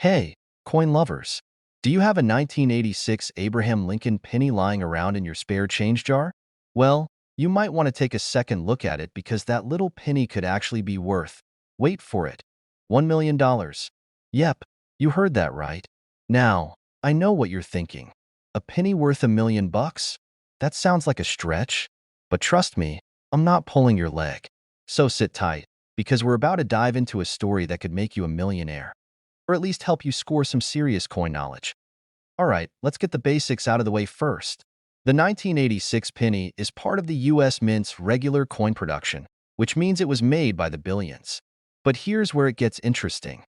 Hey, coin lovers. Do you have a 1986 Abraham Lincoln penny lying around in your spare change jar? Well, you might want to take a second look at it because that little penny could actually be worth, wait for it, $1 million. Yep, you heard that right. Now, I know what you're thinking. A penny worth $1 million? That sounds like a stretch. But trust me, I'm not pulling your leg. So sit tight, because we're about to dive into a story that could make you a millionaire, or at least help you score some serious coin knowledge. All right, let's get the basics out of the way first. The 1986 penny is part of the US Mint's regular coin production, which means it was made by the billions. But here's where it gets interesting.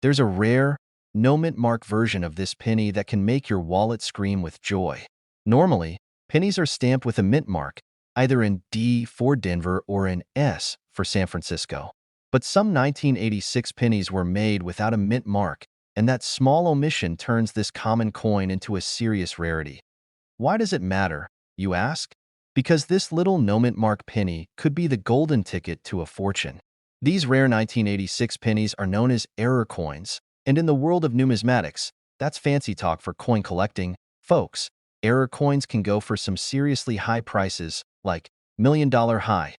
There's a rare, no mint mark version of this penny that can make your wallet scream with joy. Normally, pennies are stamped with a mint mark, either in D for Denver or in S for San Francisco. But some 1986 pennies were made without a mint mark, and that small omission turns this common coin into a serious rarity. Why does it matter, you ask? Because this little no mint mark penny could be the golden ticket to a fortune. These rare 1986 pennies are known as error coins, and in the world of numismatics, that's fancy talk for coin collecting folks. Error coins can go for some seriously high prices, like $1 million high.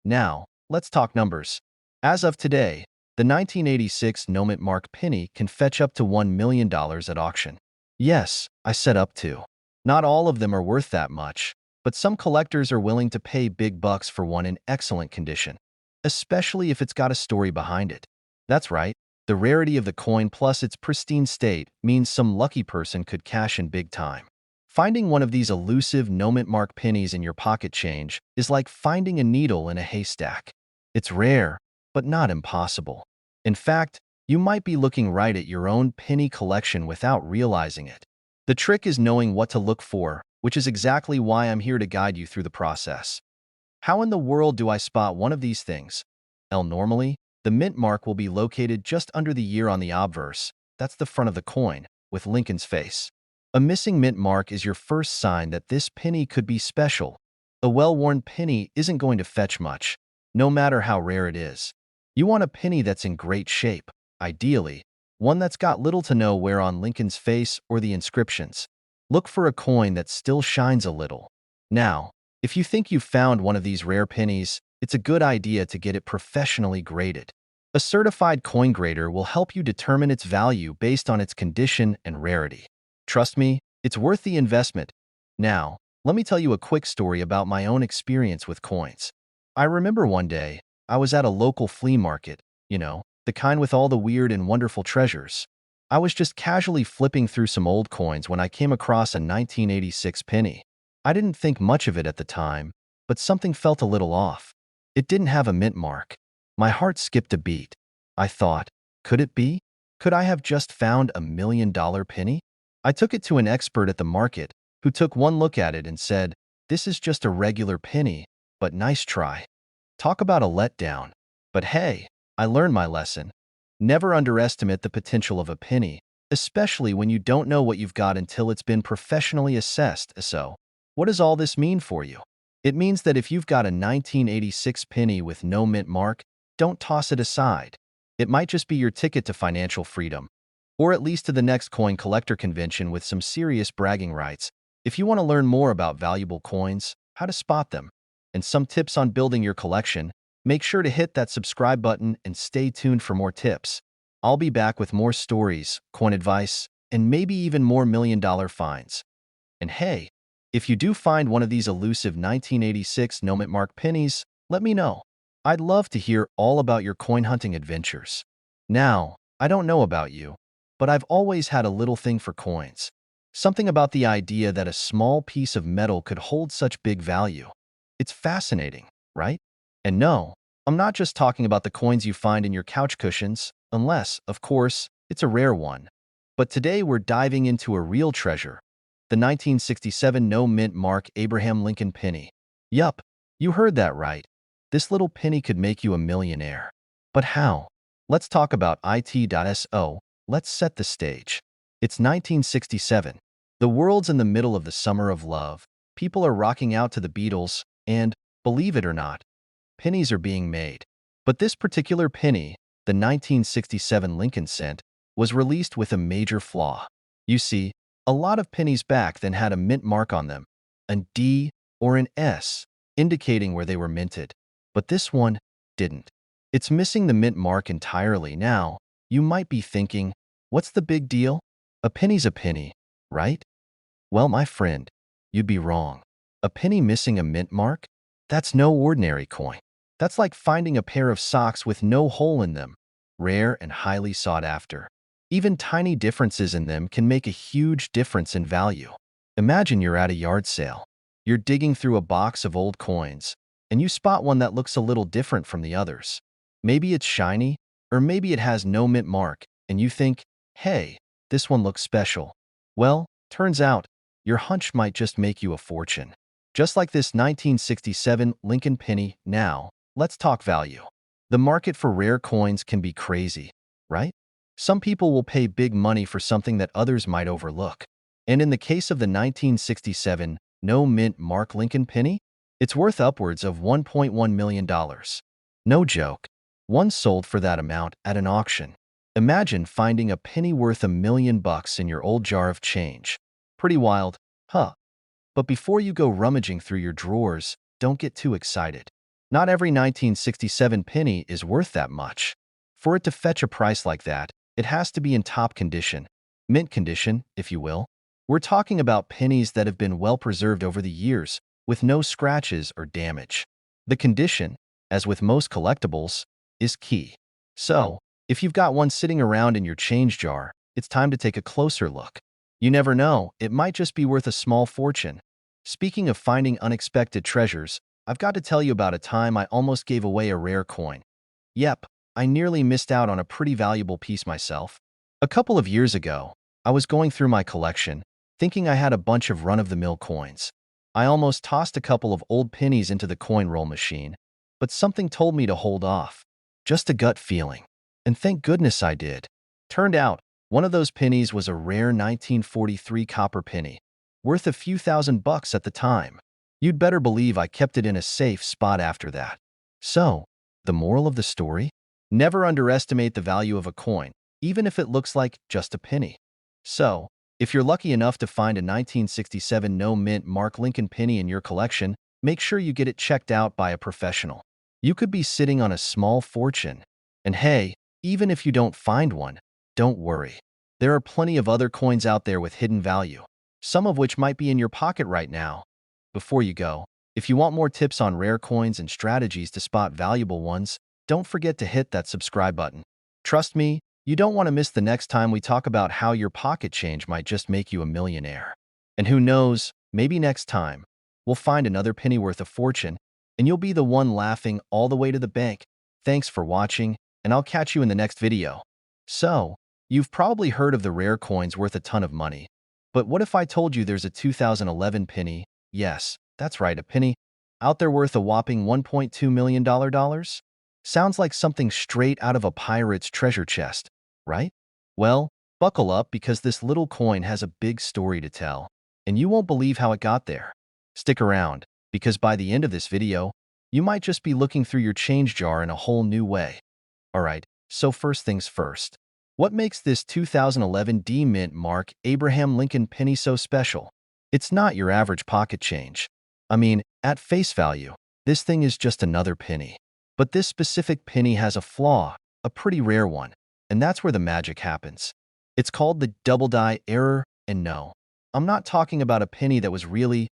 Now, let's talk numbers. As of today, the 1986 no mint mark penny can fetch up to $1 million at auction. Yes, I said up to. Not all of them are worth that much, but some collectors are willing to pay big bucks for one in excellent condition, especially if it's got a story behind it. That's right, the rarity of the coin plus its pristine state means some lucky person could cash in big time. Finding one of these elusive no mint mark pennies in your pocket change is like finding a needle in a haystack. It's rare, but not impossible. In fact, you might be looking right at your own penny collection without realizing it. The trick is knowing what to look for, which is exactly why I'm here to guide you through the process. How in the world do I spot one of these things? Normally, the mint mark will be located just under the year on the obverse. That's the front of the coin, with Lincoln's face. A missing mint mark is your first sign that this penny could be special. A well-worn penny isn't going to fetch much, no matter how rare it is. You want a penny that's in great shape, ideally, one that's got little to no wear on Lincoln's face or the inscriptions. Look for a coin that still shines a little. Now, if you think you've found one of these rare pennies, it's a good idea to get it professionally graded. A certified coin grader will help you determine its value based on its condition and rarity. Trust me, it's worth the investment. Now, let me tell you a quick story about my own experience with coins. I remember one day, I was at a local flea market, the kind with all the weird and wonderful treasures. I was just casually flipping through some old coins when I came across a 1986 penny. I didn't think much of it at the time, but something felt a little off. It didn't have a mint mark. My heart skipped a beat. I thought, could it be? Could I have just found $1 million penny? I took it to an expert at the market, who took one look at it and said, "This is just a regular penny, but nice try." Talk about a letdown. But hey, I learned my lesson. Never underestimate the potential of a penny, especially when you don't know what you've got until it's been professionally assessed. So, what does all this mean for you? It means that if you've got a 1986 penny with no mint mark, don't toss it aside. It might just be your ticket to financial freedom, or at least to the next coin collector convention with some serious bragging rights. If you want to learn more about valuable coins, how to spot them, and some tips on building your collection, make sure to hit that subscribe button and stay tuned for more tips. I'll be back with more stories, coin advice, and maybe even more million-dollar finds. And hey, if you do find one of these elusive 1986 no mint mark pennies, let me know. I'd love to hear all about your coin hunting adventures. Now, I don't know about you, but I've always had a little thing for coins. Something about the idea that a small piece of metal could hold such big value. It's fascinating, right? And no, I'm not just talking about the coins you find in your couch cushions, unless, of course, it's a rare one. But today we're diving into a real treasure, the 1967 no mint mark Abraham Lincoln penny. Yup, you heard that right. This little penny could make you a millionaire. But how? Let's talk about it.so. Let's set the stage. It's 1967. The world's in the middle of the summer of love. People are rocking out to the Beatles, and, believe it or not, pennies are being made. But this particular penny, the 1967 Lincoln cent, was released with a major flaw. You see, a lot of pennies back then had a mint mark on them, a D or an S, indicating where they were minted. But this one didn't. It's missing the mint mark entirely. Now, you might be thinking, what's the big deal? A penny's a penny, right? Well, my friend, you'd be wrong. A penny missing a mint mark? That's no ordinary coin. That's like finding a pair of socks with no hole in them, rare and highly sought after. Even tiny differences in them can make a huge difference in value. Imagine you're at a yard sale. You're digging through a box of old coins, and you spot one that looks a little different from the others. Maybe it's shiny, or maybe it has no mint mark, and you think, hey, this one looks special. Well, turns out, your hunch might just make you a fortune. Just like this 1967 Lincoln penny. Now, let's talk value. The market for rare coins can be crazy, right? Some people will pay big money for something that others might overlook. And in the case of the 1967 no mint mark Lincoln penny, it's worth upwards of $1.1 million. No joke. One sold for that amount at an auction. Imagine finding a penny worth $1 million in your old jar of change. Pretty wild, huh? But before you go rummaging through your drawers, don't get too excited. Not every 1967 penny is worth that much. For it to fetch a price like that, it has to be in top condition, mint condition, if you will. We're talking about pennies that have been well preserved over the years, with no scratches or damage. The condition, as with most collectibles, is key. So, if you've got one sitting around in your change jar, it's time to take a closer look. You never know, it might just be worth a small fortune. Speaking of finding unexpected treasures, I've got to tell you about a time I almost gave away a rare coin. Yep, I nearly missed out on a pretty valuable piece myself. A couple of years ago, I was going through my collection, thinking I had a bunch of run-of-the-mill coins. I almost tossed a couple of old pennies into the coin roll machine, but something told me to hold off. Just a gut feeling. And thank goodness I did. Turned out, one of those pennies was a rare 1943 copper penny, worth a few $1,000s at the time. You'd better believe I kept it in a safe spot after that. So, the moral of the story? Never underestimate the value of a coin, even if it looks like just a penny. So, if you're lucky enough to find a 1967 no mint mark Lincoln penny in your collection, make sure you get it checked out by a professional. You could be sitting on a small fortune. And hey, even if you don't find one, don't worry. There are plenty of other coins out there with hidden value, some of which might be in your pocket right now. Before you go, if you want more tips on rare coins and strategies to spot valuable ones, don't forget to hit that subscribe button. Trust me, you don't want to miss the next time we talk about how your pocket change might just make you a millionaire. And who knows, maybe next time, we'll find another penny worth a fortune, and you'll be the one laughing all the way to the bank. Thanks for watching, and I'll catch you in the next video. So, you've probably heard of the rare coins worth a ton of money. But what if I told you there's a 2011 penny, yes, that's right, a penny, out there worth a whopping $1.2 million? Sounds like something straight out of a pirate's treasure chest, right? Well, buckle up because this little coin has a big story to tell, and you won't believe how it got there. Stick around, because by the end of this video, you might just be looking through your change jar in a whole new way. Alright, so first things first. What makes this 2011 D mint mark Abraham Lincoln penny so special? It's not your average pocket change. I mean, at face value, this thing is just another penny. But this specific penny has a flaw, a pretty rare one, and that's where the magic happens. It's called the double die error, and no, I'm not talking about a penny that was really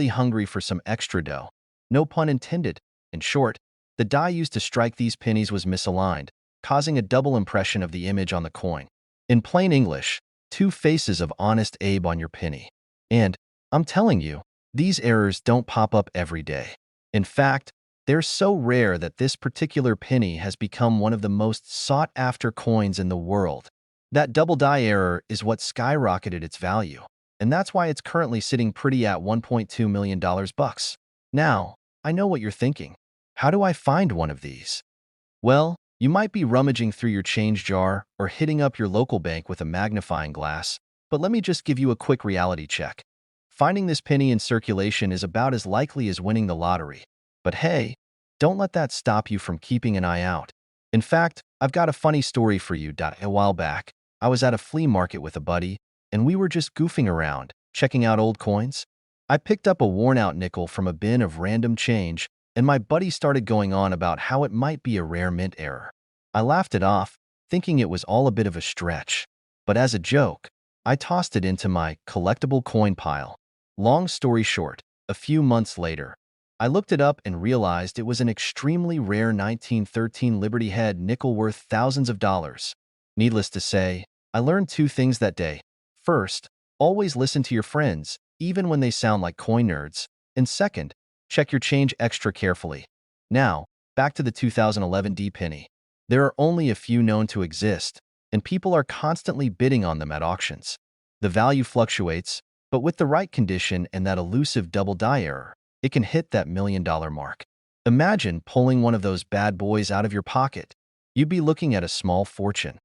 hungry for some extra dough. No pun intended. In short, the die used to strike these pennies was misaligned, causing a double impression of the image on the coin. In plain English, two faces of Honest Abe on your penny. And, I'm telling you, these errors don't pop up every day. In fact, they're so rare that this particular penny has become one of the most sought-after coins in the world. That double die error is what skyrocketed its value, and that's why it's currently sitting pretty at $1.2 million bucks. Now, I know what you're thinking. How do I find one of these? Well, you might be rummaging through your change jar or hitting up your local bank with a magnifying glass, but let me just give you a quick reality check. Finding this penny in circulation is about as likely as winning the lottery. But hey, don't let that stop you from keeping an eye out. In fact, I've got a funny story for you. A while back, I was at a flea market with a buddy, and we were just goofing around, checking out old coins. I picked up a worn-out nickel from a bin of random change, and my buddy started going on about how it might be a rare mint error. I laughed it off, thinking it was all a bit of a stretch. But as a joke, I tossed it into my collectible coin pile. Long story short, a few months later, I looked it up and realized it was an extremely rare 1913 Liberty Head nickel worth thousands of dollars. Needless to say, I learned two things that day. First, always listen to your friends, even when they sound like coin nerds. And second, check your change extra carefully. Now, back to the 2011 D penny. There are only a few known to exist, and people are constantly bidding on them at auctions. The value fluctuates, but with the right condition and that elusive double die error, it can hit that $1 million mark. Imagine pulling one of those bad boys out of your pocket. You'd be looking at a small fortune.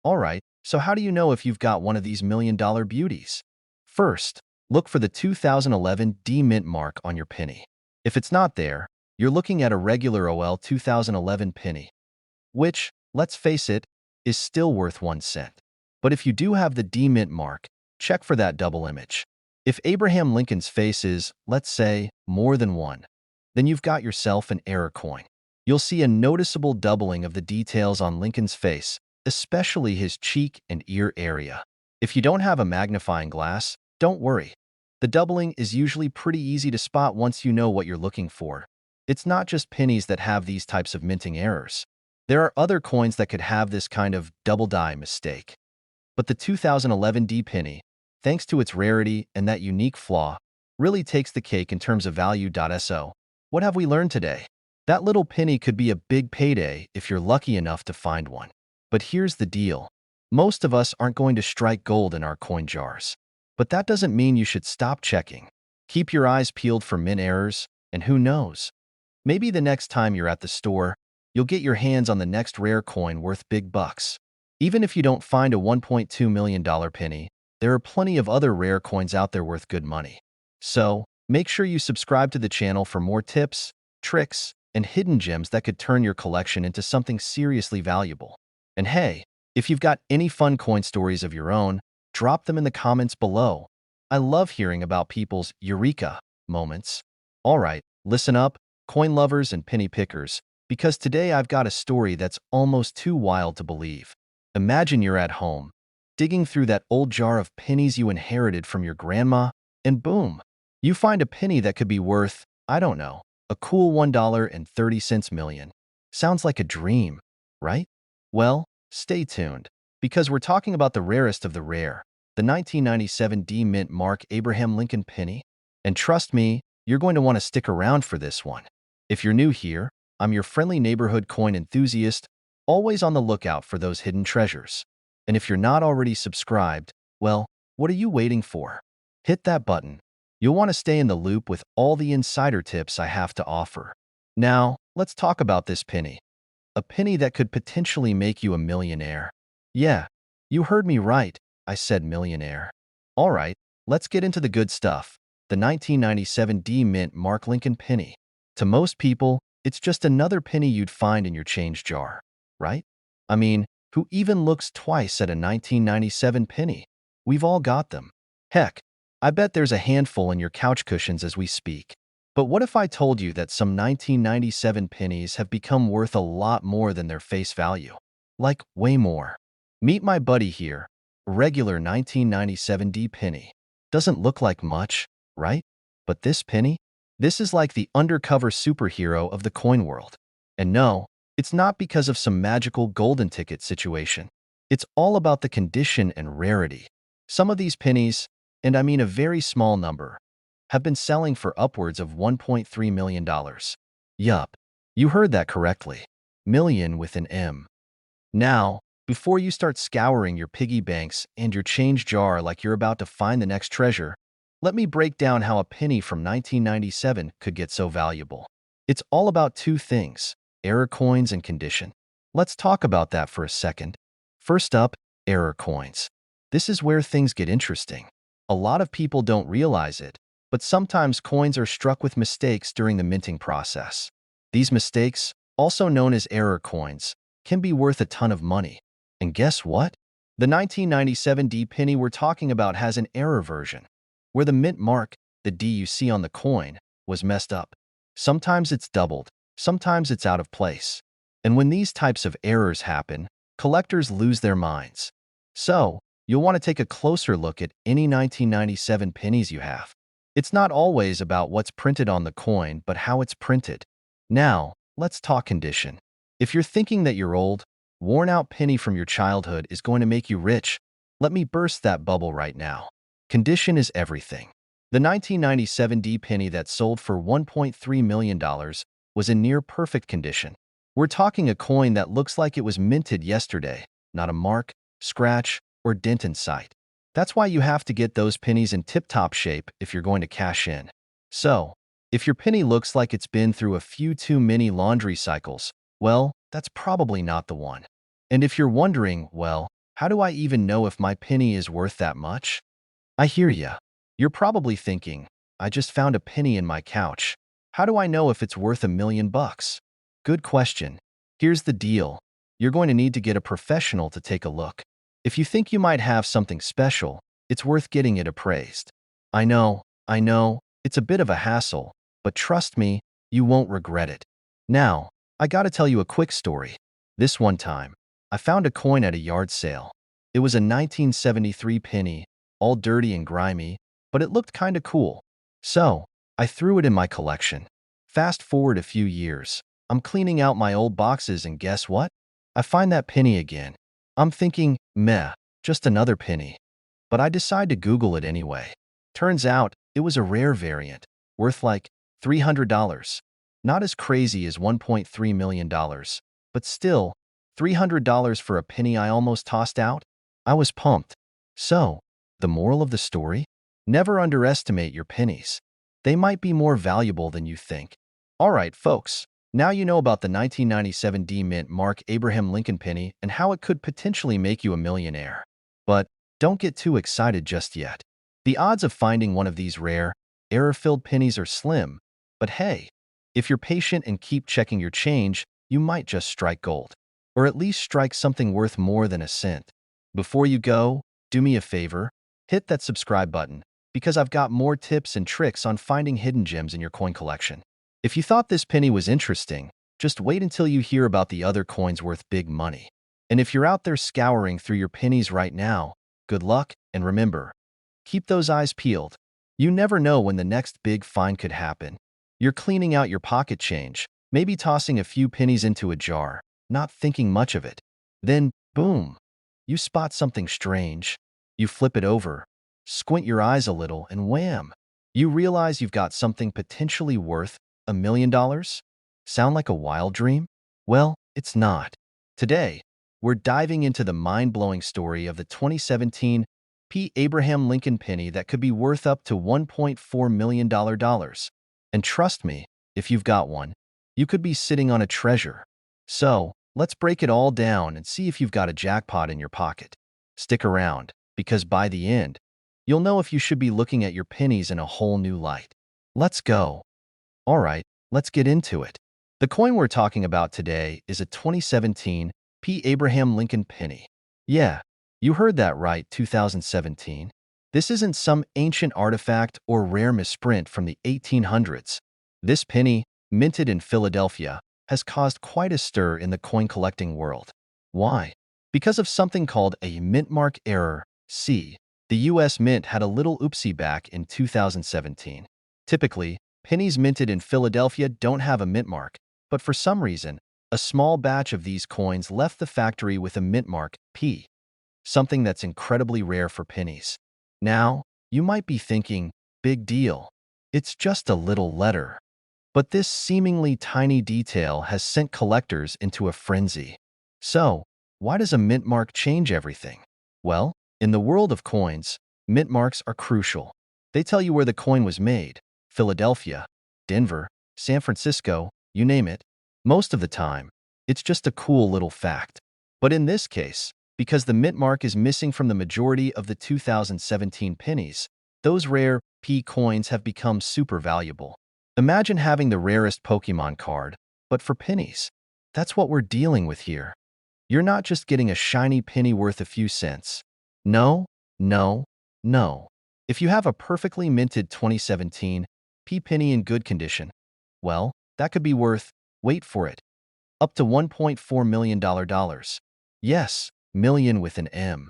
All right, so how do you know if you've got one of these $1 million beauties? First, look for the 2011 D mint mark on your penny. If it's not there, you're looking at a regular OL 2011 penny, which, let's face it, is still worth 1 cent. But if you do have the D mint mark, check for that double image. If Abraham Lincoln's face is, let's say, more than 1, then you've got yourself an error coin. You'll see a noticeable doubling of the details on Lincoln's face, especially his cheek and ear area. If you don't have a magnifying glass, don't worry. The doubling is usually pretty easy to spot once you know what you're looking for. It's not just pennies that have these types of minting errors. There are other coins that could have this kind of double die mistake. But the 2011 D penny, thanks to its rarity and that unique flaw, really takes the cake in terms of value. So, what have we learned today? That little penny could be a big payday if you're lucky enough to find one. But here's the deal. Most of us aren't going to strike gold in our coin jars. But that doesn't mean you should stop checking. Keep your eyes peeled for mint errors, and who knows? Maybe the next time you're at the store, you'll get your hands on the next rare coin worth big bucks. Even if you don't find a $1.2 million penny, there are plenty of other rare coins out there worth good money. So, make sure you subscribe to the channel for more tips, tricks, and hidden gems that could turn your collection into something seriously valuable. And hey, if you've got any fun coin stories of your own, drop them in the comments below. I love hearing about people's eureka moments. All right, listen up, coin lovers and penny pickers, because today I've got a story that's almost too wild to believe. Imagine you're at home, digging through that old jar of pennies you inherited from your grandma, and boom, you find a penny that could be worth, I don't know, a cool $1.30 million. Sounds like a dream, right? Well, stay tuned, because we're talking about the rarest of the rare, the 1997 D mint mark Abraham Lincoln penny. And trust me, you're going to want to stick around for this one. If you're new here, I'm your friendly neighborhood coin enthusiast, always on the lookout for those hidden treasures. And if you're not already subscribed, well, what are you waiting for? Hit that button. You'll want to stay in the loop with all the insider tips I have to offer. Now, let's talk about this penny. A penny that could potentially make you a millionaire. Yeah, you heard me right. I said millionaire. All right, let's get into the good stuff. The 1997 D mint mark Lincoln penny. To most people, it's just another penny you'd find in your change jar, right? I mean, who even looks twice at a 1997 penny? We've all got them. Heck, I bet there's a handful in your couch cushions as we speak. But what if I told you that some 1997 pennies have become worth a lot more than their face value? Like, way more. Meet my buddy here, a regular 1997 D penny. Doesn't look like much, right? But this penny? This is like the undercover superhero of the coin world. And no, it's not because of some magical golden ticket situation. It's all about the condition and rarity. Some of these pennies, and I mean a very small number, have been selling for upwards of $1.3 million. Yup, you heard that correctly. Million with an M. Now, before you start scouring your piggy banks and your change jar like you're about to find the next treasure, let me break down how a penny from 1997 could get so valuable. It's all about two things, error coins and condition. Let's talk about that for a second. First up, error coins. This is where things get interesting. A lot of people don't realize it, but sometimes coins are struck with mistakes during the minting process. These mistakes, also known as error coins, can be worth a ton of money. And guess what? The 1997 D penny we're talking about has an error version, where the mint mark, the D you see on the coin, was messed up. Sometimes it's doubled, sometimes it's out of place. And when these types of errors happen, collectors lose their minds. So, you'll want to take a closer look at any 1997 pennies you have. It's not always about what's printed on the coin, but how it's printed. Now, let's talk condition. If you're thinking that your old, worn-out penny from your childhood is going to make you rich, let me burst that bubble right now. Condition is everything. The 1997 D penny that sold for $1.3 million was in near-perfect condition. We're talking a coin that looks like it was minted yesterday, not a mark, scratch, or dent in sight. That's why you have to get those pennies in tip-top shape if you're going to cash in. So, if your penny looks like it's been through a few too many laundry cycles, well, that's probably not the one. And if you're wondering, well, how do I even know if my penny is worth that much? I hear ya. You're probably thinking, I just found a penny in my couch. How do I know if it's worth $1 million? Good question. Here's the deal. You're going to need to get a professional to take a look. If you think you might have something special, it's worth getting it appraised. I know, it's a bit of a hassle, but trust me, you won't regret it. Now, I gotta tell you a quick story. This one time, I found a coin at a yard sale. It was a 1973 penny, all dirty and grimy, but it looked kinda cool. So, I threw it in my collection. Fast forward a few years, I'm cleaning out my old boxes and guess what? I find that penny again. I'm thinking, meh, just another penny. But I decide to Google it anyway. Turns out, it was a rare variant, worth like $300. Not as crazy as $1.3 million, but still, $300 for a penny I almost tossed out? I was pumped. So, the moral of the story? Never underestimate your pennies. They might be more valuable than you think. Alright, folks, now you know about the 1997 D Mint Mark Abraham Lincoln penny and how it could potentially make you a millionaire. But don't get too excited just yet. The odds of finding one of these rare, error-filled pennies are slim, but hey, if you're patient and keep checking your change, you might just strike gold. Or at least strike something worth more than a cent. Before you go, do me a favor, hit that subscribe button, because I've got more tips and tricks on finding hidden gems in your coin collection. If you thought this penny was interesting, just wait until you hear about the other coins worth big money. And if you're out there scouring through your pennies right now, good luck, and remember, keep those eyes peeled. You never know when the next big find could happen. You're cleaning out your pocket change, maybe tossing a few pennies into a jar, not thinking much of it. Then, boom, you spot something strange. You flip it over, squint your eyes a little, and wham! You realize you've got something potentially worth $1 million? Sound like a wild dream? Well, it's not. Today, we're diving into the mind-blowing story of the 2017 Abraham Lincoln penny that could be worth up to $1.4 million. And trust me, if you've got one, you could be sitting on a treasure. So, let's break it all down and see if you've got a jackpot in your pocket. Stick around, because by the end, you'll know if you should be looking at your pennies in a whole new light. Let's go. Alright, let's get into it. The coin we're talking about today is a 2017 Abraham Lincoln penny. Yeah, you heard that right, 2017. This isn't some ancient artifact or rare misprint from the 1800s. This penny, minted in Philadelphia, has caused quite a stir in the coin collecting world. Why? Because of something called a mintmark error. See, the US Mint had a little oopsie back in 2017. Typically, pennies minted in Philadelphia don't have a mint mark, but for some reason, a small batch of these coins left the factory with a mint mark, P, something that's incredibly rare for pennies. Now, you might be thinking, big deal. It's just a little letter. But this seemingly tiny detail has sent collectors into a frenzy. So, why does a mint mark change everything? Well, in the world of coins, mint marks are crucial. They tell you where the coin was made. Philadelphia, Denver, San Francisco, you name it. Most of the time, it's just a cool little fact. But in this case, because the mint mark is missing from the majority of the 2017 pennies, those rare P coins have become super valuable. Imagine having the rarest Pokemon card, but for pennies. That's what we're dealing with here. You're not just getting a shiny penny worth a few cents. No, no, no. If you have a perfectly minted 2017 P penny in good condition, well, that could be worth, wait for it, up to $1.4 million. Yes, million with an M.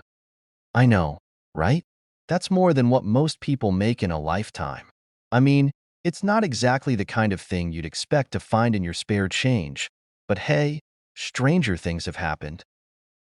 I know, right? That's more than what most people make in a lifetime. I mean, it's not exactly the kind of thing you'd expect to find in your spare change, but hey, stranger things have happened.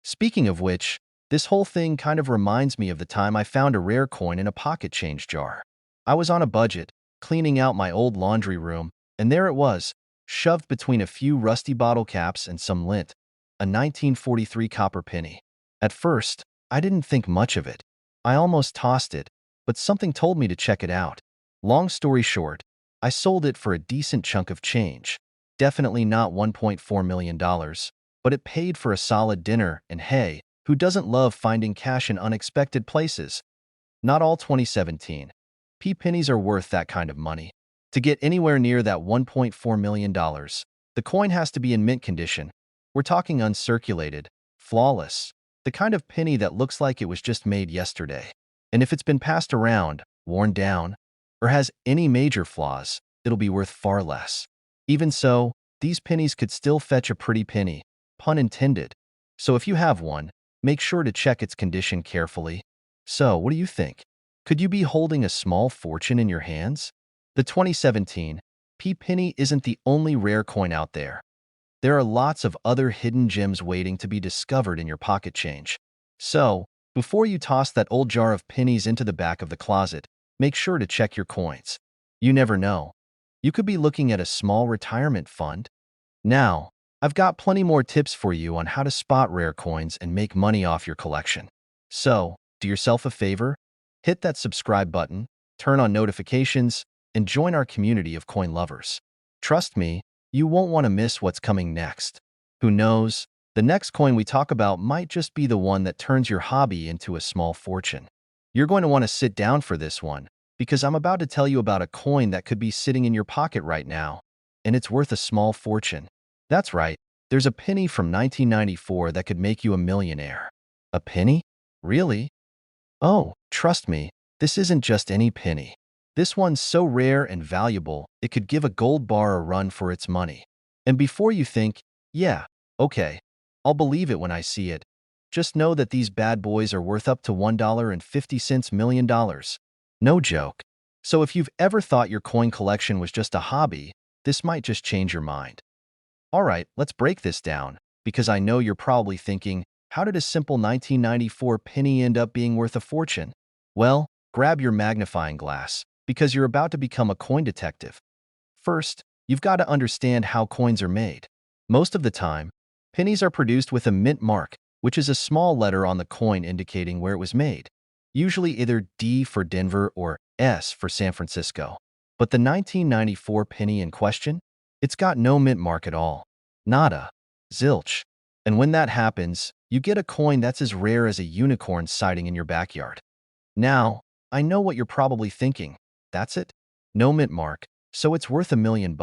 Speaking of which, this whole thing kind of reminds me of the time I found a rare coin in a pocket change jar. I was on a budget, cleaning out my old laundry room, and there it was, shoved between a few rusty bottle caps and some lint, a 1943 copper penny. At first, I didn't think much of it. I almost tossed it, but something told me to check it out. Long story short, I sold it for a decent chunk of change. Definitely not $1.4 million, but it paid for a solid dinner, and hey, who doesn't love finding cash in unexpected places? Not all 2017 P pennies are worth that kind of money. To get anywhere near that $1.4 million, the coin has to be in mint condition. We're talking uncirculated, flawless, the kind of penny that looks like it was just made yesterday. And if it's been passed around, worn down, or has any major flaws, it'll be worth far less. Even so, these pennies could still fetch a pretty penny, pun intended. So if you have one, make sure to check its condition carefully. So, what do you think? Could you be holding a small fortune in your hands? The 2017 P penny isn't the only rare coin out there. There are lots of other hidden gems waiting to be discovered in your pocket change. So, before you toss that old jar of pennies into the back of the closet, make sure to check your coins. You never know. You could be looking at a small retirement fund. Now, I've got plenty more tips for you on how to spot rare coins and make money off your collection. So, do yourself a favor, hit that subscribe button, turn on notifications, and join our community of coin lovers. Trust me, you won't want to miss what's coming next. Who knows, the next coin we talk about might just be the one that turns your hobby into a small fortune. You're going to want to sit down for this one, because I'm about to tell you about a coin that could be sitting in your pocket right now, and it's worth a small fortune. That's right, there's a penny from 1994 that could make you a millionaire. A penny? Really? Oh, trust me, this isn't just any penny. This one's so rare and valuable, it could give a gold bar a run for its money. And before you think, yeah, okay, I'll believe it when I see it, just know that these bad boys are worth up to $1.50 million. No joke. So if you've ever thought your coin collection was just a hobby, this might just change your mind. All right, let's break this down, because I know you're probably thinking, how did a simple 1994 penny end up being worth a fortune? Well, grab your magnifying glass, because you're about to become a coin detective. First, you've got to understand how coins are made. Most of the time, pennies are produced with a mint mark, which is a small letter on the coin indicating where it was made, usually either D for Denver or S for San Francisco. But the 1994 penny in question? It's got no mint mark at all. Nada. Zilch. And when that happens, you get a coin that's as rare as a unicorn sighting in your backyard. Now, I know what you're probably thinking. That's it? No mint mark, so it's worth $1 million.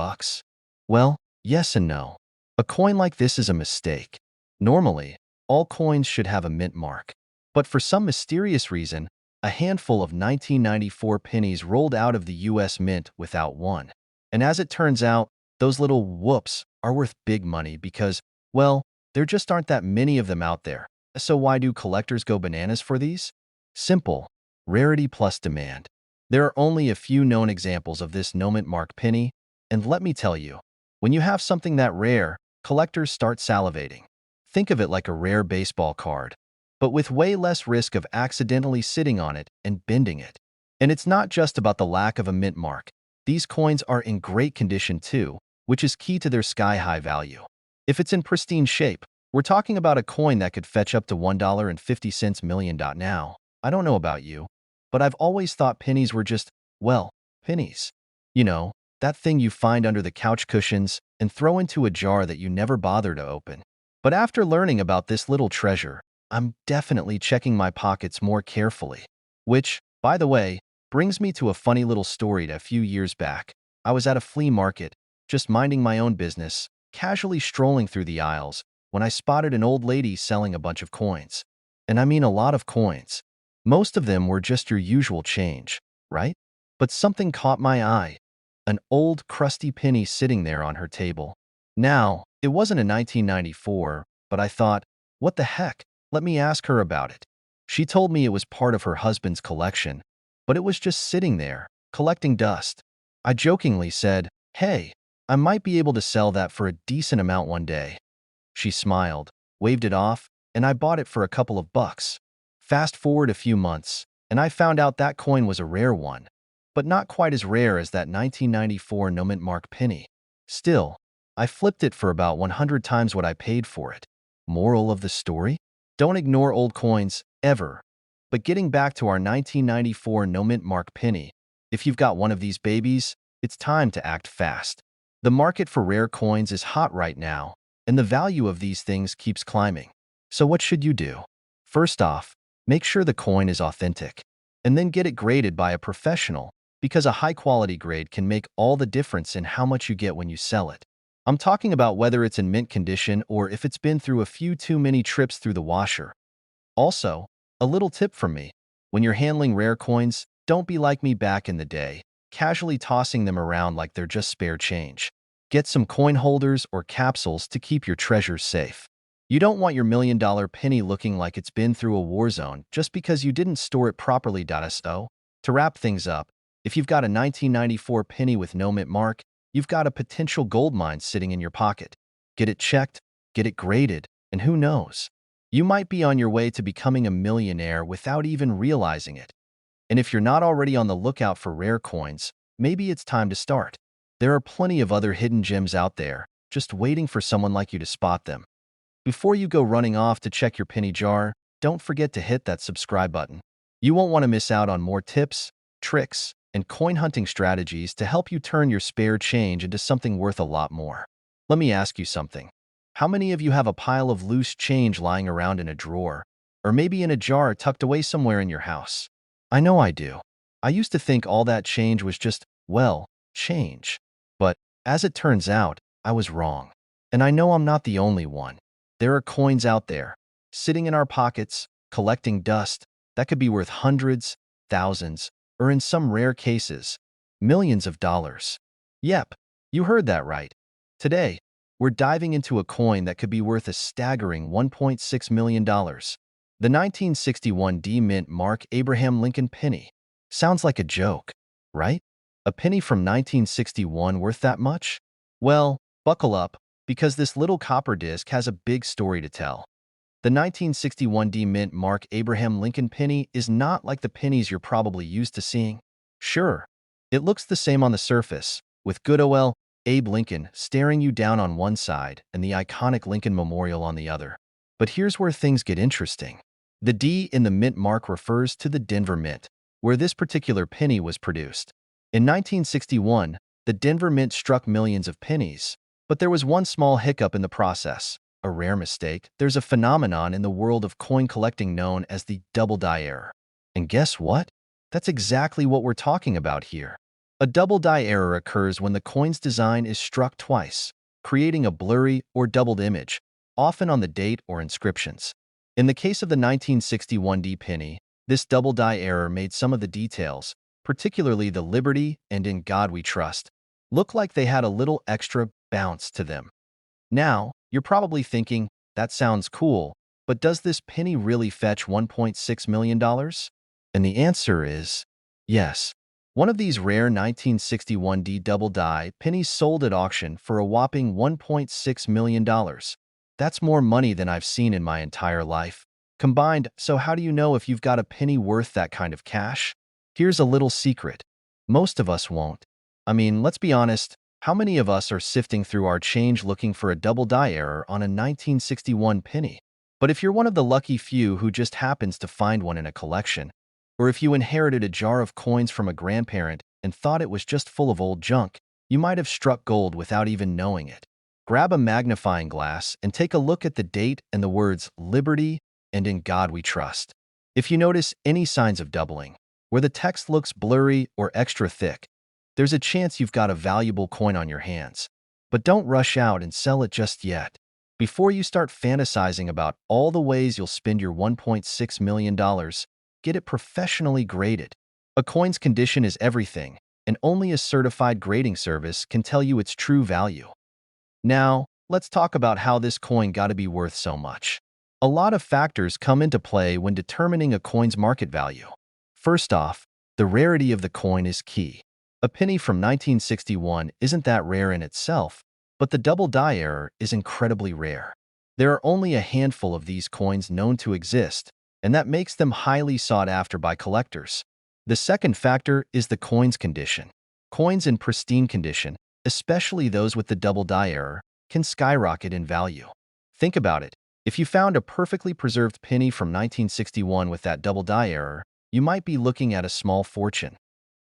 Well, yes and no. A coin like this is a mistake. Normally, all coins should have a mint mark. But for some mysterious reason, a handful of 1994 pennies rolled out of the US Mint without one. And as it turns out, those little whoops are worth big money because, well, there just aren't that many of them out there. So why do collectors go bananas for these? Simple. Rarity plus demand. There are only a few known examples of this no mint mark penny, and let me tell you, when you have something that rare, collectors start salivating. Think of it like a rare baseball card, but with way less risk of accidentally sitting on it and bending it. And it's not just about the lack of a mint mark. These coins are in great condition too, which is key to their sky-high value. If it's in pristine shape, we're talking about a coin that could fetch up to $1.50 million. Now, I don't know about you, but I've always thought pennies were just, well, pennies. You know, that thing you find under the couch cushions and throw into a jar that you never bother to open. But after learning about this little treasure, I'm definitely checking my pockets more carefully. Which, by the way, brings me to a funny little story a few years back. I was at a flea market, just minding my own business, casually strolling through the aisles, when I spotted an old lady selling a bunch of coins. And I mean a lot of coins. Most of them were just your usual change, right? But something caught my eye. An old, crusty penny sitting there on her table. Now, it wasn't a 1994, but I thought, what the heck? Let me ask her about it. She told me it was part of her husband's collection, but it was just sitting there, collecting dust. I jokingly said, hey, I might be able to sell that for a decent amount one day. She smiled, waved it off, and I bought it for a couple of bucks. Fast forward a few months, and I found out that coin was a rare one, but not quite as rare as that 1994 no mintmark penny. Still, I flipped it for about 100 times what I paid for it. Moral of the story? Don't ignore old coins, ever. But getting back to our 1994 no mintmark penny, if you've got one of these babies, it's time to act fast. The market for rare coins is hot right now, and the value of these things keeps climbing. So what should you do? First off, make sure the coin is authentic, and then get it graded by a professional, because a high-quality grade can make all the difference in how much you get when you sell it. I'm talking about whether it's in mint condition or if it's been through a few too many trips through the washer. Also, a little tip from me. When you're handling rare coins, don't be like me back in the day, casually tossing them around like they're just spare change. Get some coin holders or capsules to keep your treasures safe. You don't want your $1 million penny looking like it's been through a war zone just because you didn't store it properly. So, to wrap things up, if you've got a 1994 penny with no mint mark, you've got a potential gold mine sitting in your pocket. Get it checked, get it graded, and who knows? You might be on your way to becoming a millionaire without even realizing it. And if you're not already on the lookout for rare coins, maybe it's time to start. There are plenty of other hidden gems out there, just waiting for someone like you to spot them. Before you go running off to check your penny jar, don't forget to hit that subscribe button. You won't want to miss out on more tips, tricks, and coin hunting strategies to help you turn your spare change into something worth a lot more. Let me ask you something. How many of you have a pile of loose change lying around in a drawer, or maybe in a jar tucked away somewhere in your house? I know I do. I used to think all that change was just, well, change. But, as it turns out, I was wrong. And I know I'm not the only one. There are coins out there, sitting in our pockets, collecting dust, that could be worth hundreds, thousands, or in some rare cases, millions of dollars. Yep, you heard that right. Today, we're diving into a coin that could be worth a staggering $1.6 million. The 1961 D Mint Mark Abraham Lincoln penny. Sounds like a joke, right? A penny from 1961 worth that much? Well, buckle up, because this little copper disc has a big story to tell. The 1961 D Mint Mark Abraham Lincoln penny is not like the pennies you're probably used to seeing. Sure, it looks the same on the surface, with good ol' Abe Lincoln staring you down on one side and the iconic Lincoln Memorial on the other. But here's where things get interesting. The D in the mint mark refers to the Denver Mint, where this particular penny was produced. In 1961, the Denver Mint struck millions of pennies, but there was one small hiccup in the process, a rare mistake. There's a phenomenon in the world of coin collecting known as the double die error. And guess what? That's exactly what we're talking about here. A double die error occurs when the coin's design is struck twice, creating a blurry or doubled image, often on the date or inscriptions. In the case of the 1961 D penny, this double die error made some of the details, particularly the Liberty and In God We Trust, look like they had a little extra bounce to them. Now, you're probably thinking, that sounds cool, but does this penny really fetch $1.6 million? And the answer is yes. One of these rare 1961 D double die pennies sold at auction for a whopping $1.6 million. That's more money than I've seen in my entire life. Combined, so how do you know if you've got a penny worth that kind of cash? Here's a little secret. Most of us won't. I mean, let's be honest, how many of us are sifting through our change looking for a double die error on a 1961 penny? But if you're one of the lucky few who just happens to find one in a collection, or if you inherited a jar of coins from a grandparent and thought it was just full of old junk, you might have struck gold without even knowing it. Grab a magnifying glass and take a look at the date and the words Liberty and In God We Trust. If you notice any signs of doubling, where the text looks blurry or extra thick, there's a chance you've got a valuable coin on your hands. But don't rush out and sell it just yet. Before you start fantasizing about all the ways you'll spend your $1.6 million, get it professionally graded. A coin's condition is everything, and only a certified grading service can tell you its true value. Now, let's talk about how this coin got to be worth so much. A lot of factors come into play when determining a coin's market value. First off, the rarity of the coin is key. A penny from 1961 isn't that rare in itself, but the double die error is incredibly rare. There are only a handful of these coins known to exist, and that makes them highly sought after by collectors. The second factor is the coin's condition. Coins in pristine condition, especially those with the double die error, can skyrocket in value. Think about it. If you found a perfectly preserved penny from 1961 with that double die error, you might be looking at a small fortune.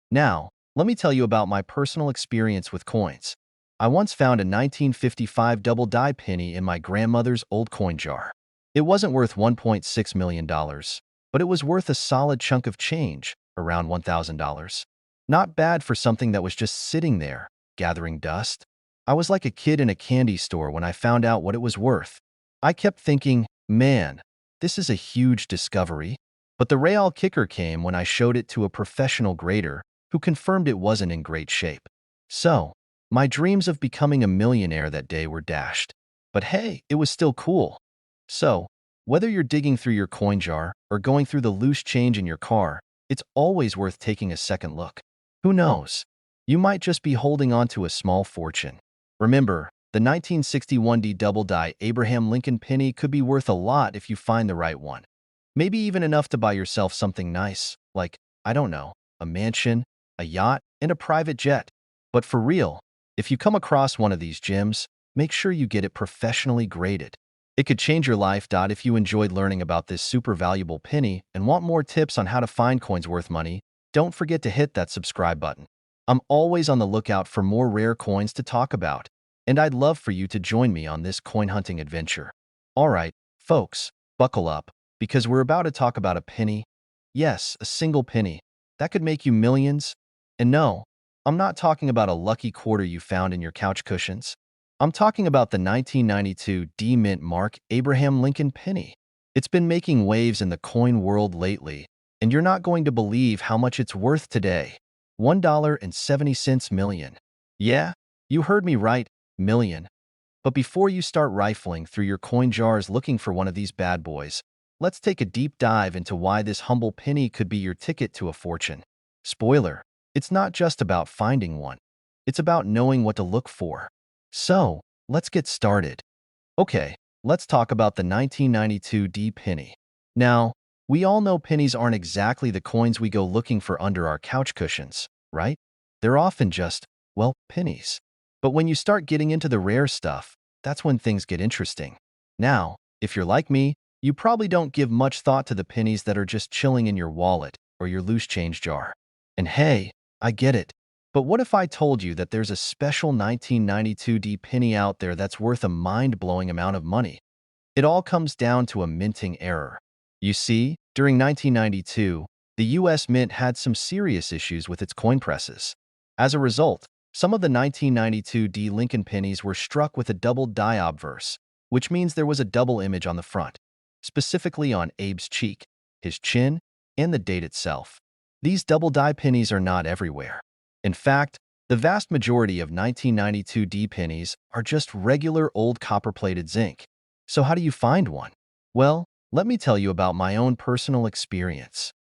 Now, let me tell you about my personal experience with coins. I once found a 1955 double die penny in my grandmother's old coin jar. It wasn't worth $1.6 million, but it was worth a solid chunk of change, around $1,000. Not bad for something that was just sitting there, gathering dust. I was like a kid in a candy store when I found out what it was worth. I kept thinking, man, this is a huge discovery. But the real kicker came when I showed it to a professional grader who confirmed it wasn't in great shape. So, my dreams of becoming a millionaire that day were dashed. But hey, it was still cool. So, whether you're digging through your coin jar or going through the loose change in your car, it's always worth taking a second look. Who knows? You might just be holding on to a small fortune. Remember, the 1961 D double die Abraham Lincoln penny could be worth a lot if you find the right one. Maybe even enough to buy yourself something nice, like, I don't know, a mansion, a yacht, and a private jet. But for real, if you come across one of these gems, make sure you get it professionally graded. It could change your life. If you enjoyed learning about this super valuable penny and want more tips on how to find coins worth money, don't forget to hit that subscribe button. I'm always on the lookout for more rare coins to talk about, and I'd love for you to join me on this coin hunting adventure. Alright, folks, buckle up, because we're about to talk about a penny. Yes, a single penny. That could make you millions. And no, I'm not talking about a lucky quarter you found in your couch cushions. I'm talking about the 1992 D mintmark Abraham Lincoln penny. It's been making waves in the coin world lately, and you're not going to believe how much it's worth today. $1.70 million. Yeah, you heard me right, million. But before you start rifling through your coin jars looking for one of these bad boys, let's take a deep dive into why this humble penny could be your ticket to a fortune. Spoiler, it's not just about finding one. It's about knowing what to look for. So, let's get started. Okay, let's talk about the 1992 D penny. Now, we all know pennies aren't exactly the coins we go looking for under our couch cushions, right? They're often just, well, pennies. But when you start getting into the rare stuff, that's when things get interesting. Now, if you're like me, you probably don't give much thought to the pennies that are just chilling in your wallet or your loose change jar. And hey, I get it. But what if I told you that there's a special 1992 D penny out there that's worth a mind-blowing amount of money? It all comes down to a minting error. You see, during 1992, the US Mint had some serious issues with its coin presses. As a result, some of the 1992 D Lincoln pennies were struck with a double die obverse, which means there was a double image on the front, specifically on Abe's cheek, his chin, and the date itself. These double die pennies are not everywhere. In fact, the vast majority of 1992 D pennies are just regular old copper-plated zinc. So how do you find one? Well, let me tell you about my own personal experience.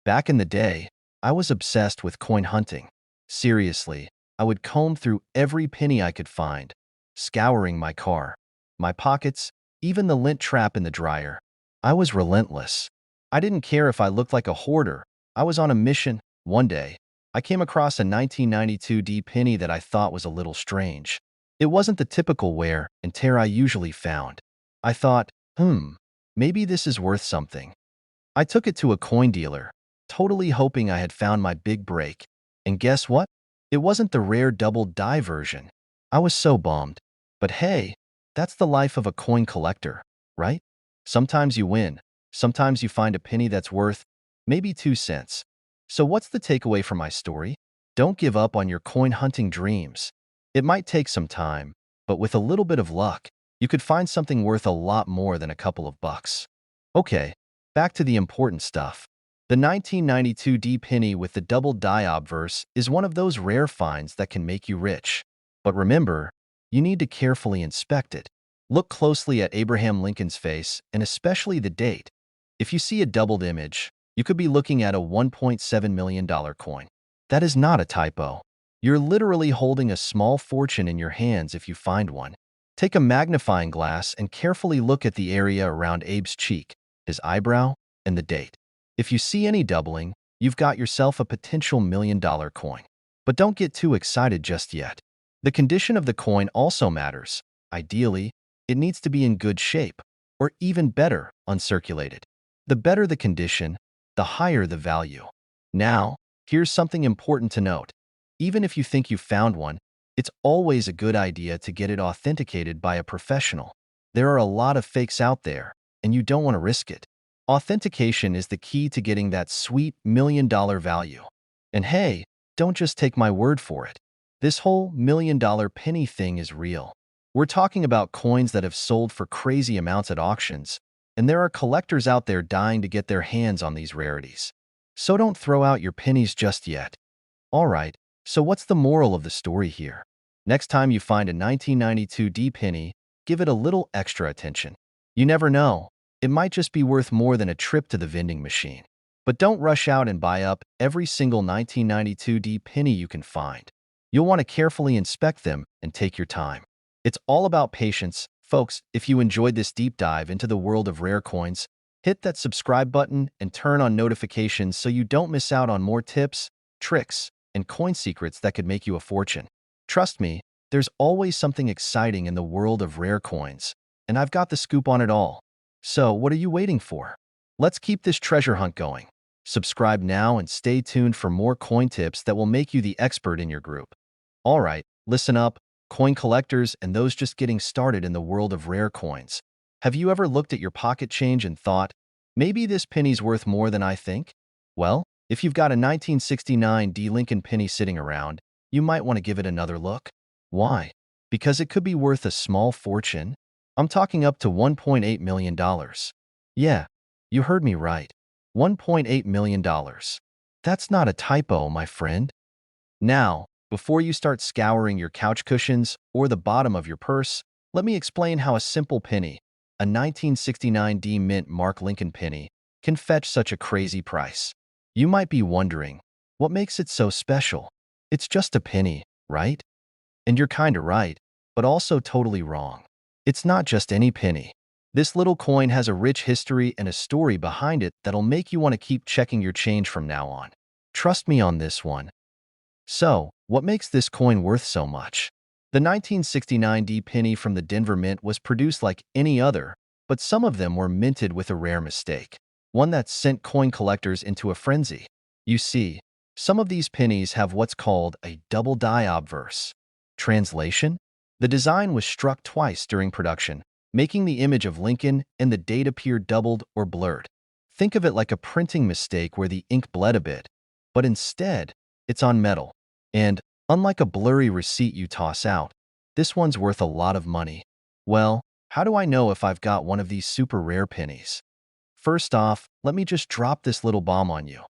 Back in the day, I was obsessed with coin hunting. Seriously, I would comb through every penny I could find, scouring my car, my pockets, even the lint trap in the dryer. I was relentless. I didn't care if I looked like a hoarder. I was on a mission. One day, I came across a 1992 D penny that I thought was a little strange. It wasn't the typical wear and tear I usually found. I thought, maybe this is worth something. I took it to a coin dealer, totally hoping I had found my big break. And guess what? It wasn't the rare double die version. I was so bummed. But hey, that's the life of a coin collector, right? Sometimes you win. Sometimes you find a penny that's worth maybe 2 cents. So what's the takeaway from my story? Don't give up on your coin hunting dreams. It might take some time, but with a little bit of luck, you could find something worth a lot more than a couple of bucks. Okay, back to the important stuff. The 1992 D penny with the double die obverse is one of those rare finds that can make you rich. But remember, you need to carefully inspect it. Look closely at Abraham Lincoln's face and especially the date. If you see a doubled image, you could be looking at a $1.7 million coin. That is not a typo. You're literally holding a small fortune in your hands if you find one. Take a magnifying glass and carefully look at the area around Abe's cheek, his eyebrow, and the date. If you see any doubling, you've got yourself a potential $1 million coin. But don't get too excited just yet. The condition of the coin also matters. Ideally, it needs to be in good shape, or even better, uncirculated. The better the condition, the higher the value. Now, here's something important to note. Even if you think you found one, it's always a good idea to get it authenticated by a professional. There are a lot of fakes out there, and you don't want to risk it. Authentication is the key to getting that sweet $1 million value. And hey, don't just take my word for it. This whole $1 million penny thing is real. We're talking about coins that have sold for crazy amounts at auctions, and there are collectors out there dying to get their hands on these rarities. So don't throw out your pennies just yet. Alright, so what's the moral of the story here? Next time you find a 1992 D penny, give it a little extra attention. You never know, it might just be worth more than a trip to the vending machine. But don't rush out and buy up every single 1992 D penny you can find. You'll want to carefully inspect them and take your time. It's all about patience. Folks, if you enjoyed this deep dive into the world of rare coins, hit that subscribe button and turn on notifications so you don't miss out on more tips, tricks, and coin secrets that could make you a fortune. Trust me, there's always something exciting in the world of rare coins, and I've got the scoop on it all. So, what are you waiting for? Let's keep this treasure hunt going. Subscribe now and stay tuned for more coin tips that will make you the expert in your group. Alright, listen up, coin collectors and those just getting started in the world of rare coins. Have you ever looked at your pocket change and thought, maybe this penny's worth more than I think? Well, if you've got a 1969 D Lincoln penny sitting around, you might want to give it another look. Why? Because it could be worth a small fortune. I'm talking up to $1.8 million. Yeah, you heard me right. $1.8 million. That's not a typo, my friend. Now, before you start scouring your couch cushions or the bottom of your purse, let me explain how a simple penny, a 1969 D Mint Mark Lincoln penny, can fetch such a crazy price. You might be wondering, what makes it so special? It's just a penny, right? And you're kinda right, but also totally wrong. It's not just any penny. This little coin has a rich history and a story behind it that'll make you want to keep checking your change from now on. Trust me on this one. So, what makes this coin worth so much? The 1969 D penny from the Denver Mint was produced like any other, but some of them were minted with a rare mistake, one that sent coin collectors into a frenzy. You see, some of these pennies have what's called a double die obverse. Translation? The design was struck twice during production, making the image of Lincoln and the date appear doubled or blurred. Think of it like a printing mistake where the ink bled a bit, but instead, it's on metal. And, unlike a blurry receipt you toss out, this one's worth a lot of money. Well, how do I know if I've got one of these super rare pennies? First off, let me just drop this little bomb on you.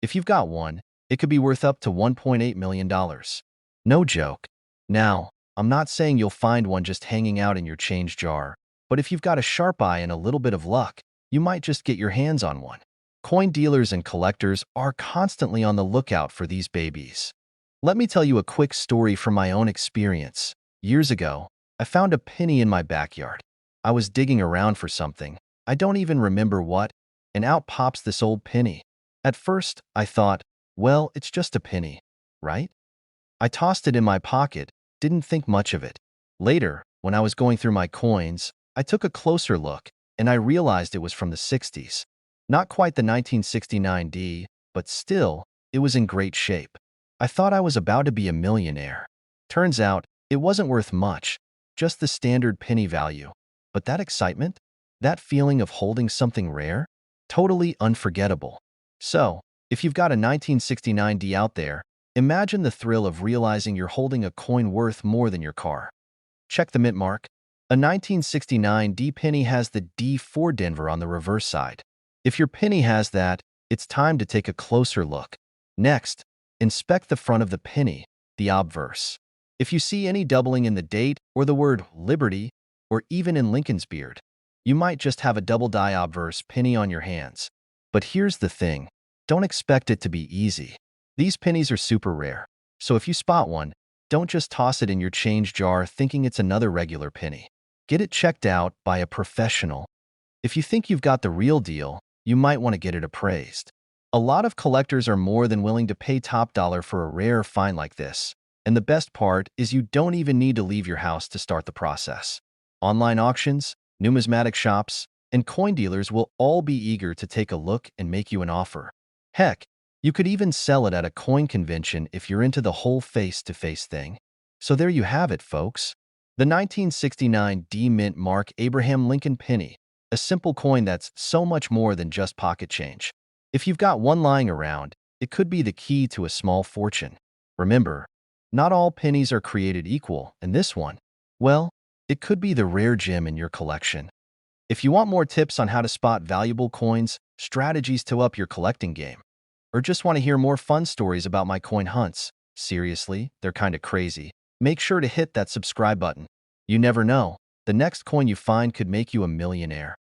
If you've got one, it could be worth up to $1.8 million. No joke. Now, I'm not saying you'll find one just hanging out in your change jar, but if you've got a sharp eye and a little bit of luck, you might just get your hands on one. Coin dealers and collectors are constantly on the lookout for these babies. Let me tell you a quick story from my own experience. Years ago, I found a penny in my backyard. I was digging around for something, I don't even remember what, and out pops this old penny. At first, I thought, well, it's just a penny, right? I tossed it in my pocket, didn't think much of it. Later, when I was going through my coins, I took a closer look, and I realized it was from the 60s. Not quite the 1969 D, but still, it was in great shape. I thought I was about to be a millionaire. Turns out, it wasn't worth much, just the standard penny value. But that excitement, that feeling of holding something rare, totally unforgettable. So, if you've got a 1969 D out there, imagine the thrill of realizing you're holding a coin worth more than your car. Check the mint mark. A 1969 D penny has the D for Denver on the reverse side. If your penny has that, it's time to take a closer look. Next, inspect the front of the penny, the obverse. If you see any doubling in the date or the word Liberty, or even in Lincoln's beard, you might just have a double die obverse penny on your hands. But here's the thing, don't expect it to be easy. These pennies are super rare, so if you spot one, don't just toss it in your change jar thinking it's another regular penny. Get it checked out by a professional. If you think you've got the real deal, you might want to get it appraised. A lot of collectors are more than willing to pay top dollar for a rare find like this. And the best part is you don't even need to leave your house to start the process. Online auctions, numismatic shops, and coin dealers will all be eager to take a look and make you an offer. Heck, you could even sell it at a coin convention if you're into the whole face-to-face thing. So there you have it, folks. The 1969 D Mint Mark Abraham Lincoln penny, a simple coin that's so much more than just pocket change. If you've got one lying around, it could be the key to a small fortune. Remember, not all pennies are created equal, and this one, well, it could be the rare gem in your collection. If you want more tips on how to spot valuable coins, strategies to up your collecting game, or just want to hear more fun stories about my coin hunts, seriously, they're kind of crazy, make sure to hit that subscribe button. You never know, the next coin you find could make you a millionaire,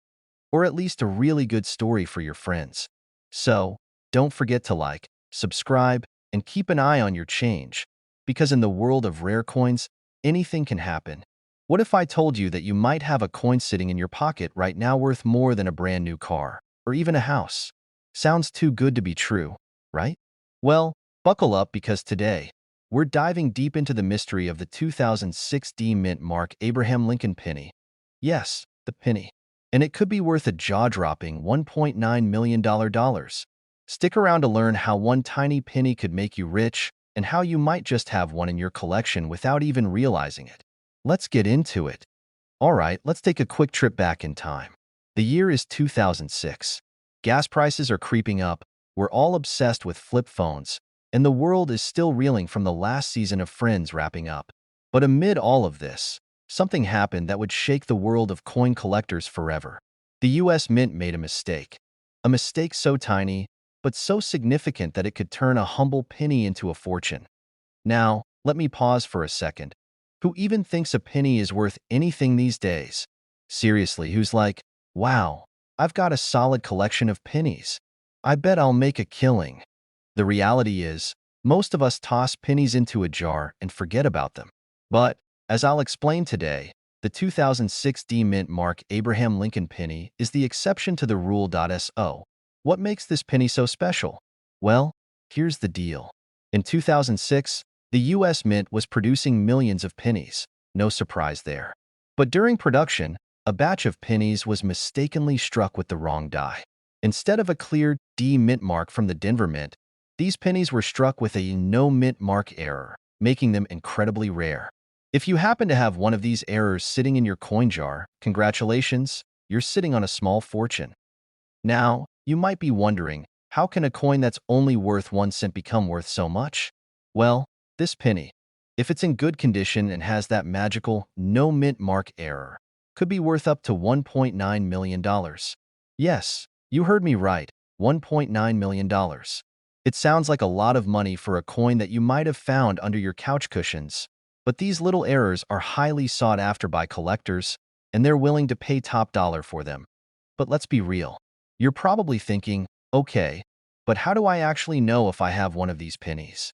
or at least a really good story for your friends. So, don't forget to like, subscribe, and keep an eye on your change, because in the world of rare coins, anything can happen. What if I told you that you might have a coin sitting in your pocket right now worth more than a brand new car, or even a house? Sounds too good to be true, right? Well, buckle up because today, we're diving deep into the mystery of the 2006 D Mint Mark Abraham Lincoln penny. Yes, the penny. And it could be worth a jaw-dropping $1.9 million. Stick around to learn how one tiny penny could make you rich and how you might just have one in your collection without even realizing it. Let's get into it. All right, let's take a quick trip back in time. The year is 2006. Gas prices are creeping up, we're all obsessed with flip phones, and the world is still reeling from the last season of Friends wrapping up. But amid all of this, something happened that would shake the world of coin collectors forever. The US Mint made a mistake. A mistake so tiny, but so significant that it could turn a humble penny into a fortune. Now, let me pause for a second. Who even thinks a penny is worth anything these days? Seriously, who's like, wow, I've got a solid collection of pennies. I bet I'll make a killing. The reality is, most of us toss pennies into a jar and forget about them. But, as I'll explain today, the 2006 D Mint Mark Abraham Lincoln penny is the exception to the rule. So, what makes this penny so special? Well, here's the deal. In 2006, the US Mint was producing millions of pennies. No surprise there. But during production, a batch of pennies was mistakenly struck with the wrong die. Instead of a clear D Mint mark from the Denver Mint, these pennies were struck with a no mint mark error, making them incredibly rare. If you happen to have one of these errors sitting in your coin jar, congratulations, you're sitting on a small fortune. Now, you might be wondering, how can a coin that's only worth 1 cent become worth so much? Well, this penny, if it's in good condition and has that magical no mint mark error, could be worth up to $1.9 million. Yes, you heard me right, $1.9 million. It sounds like a lot of money for a coin that you might have found under your couch cushions. But these little errors are highly sought after by collectors, and they're willing to pay top dollar for them. But let's be real. You're probably thinking, okay, but how do I actually know if I have one of these pennies?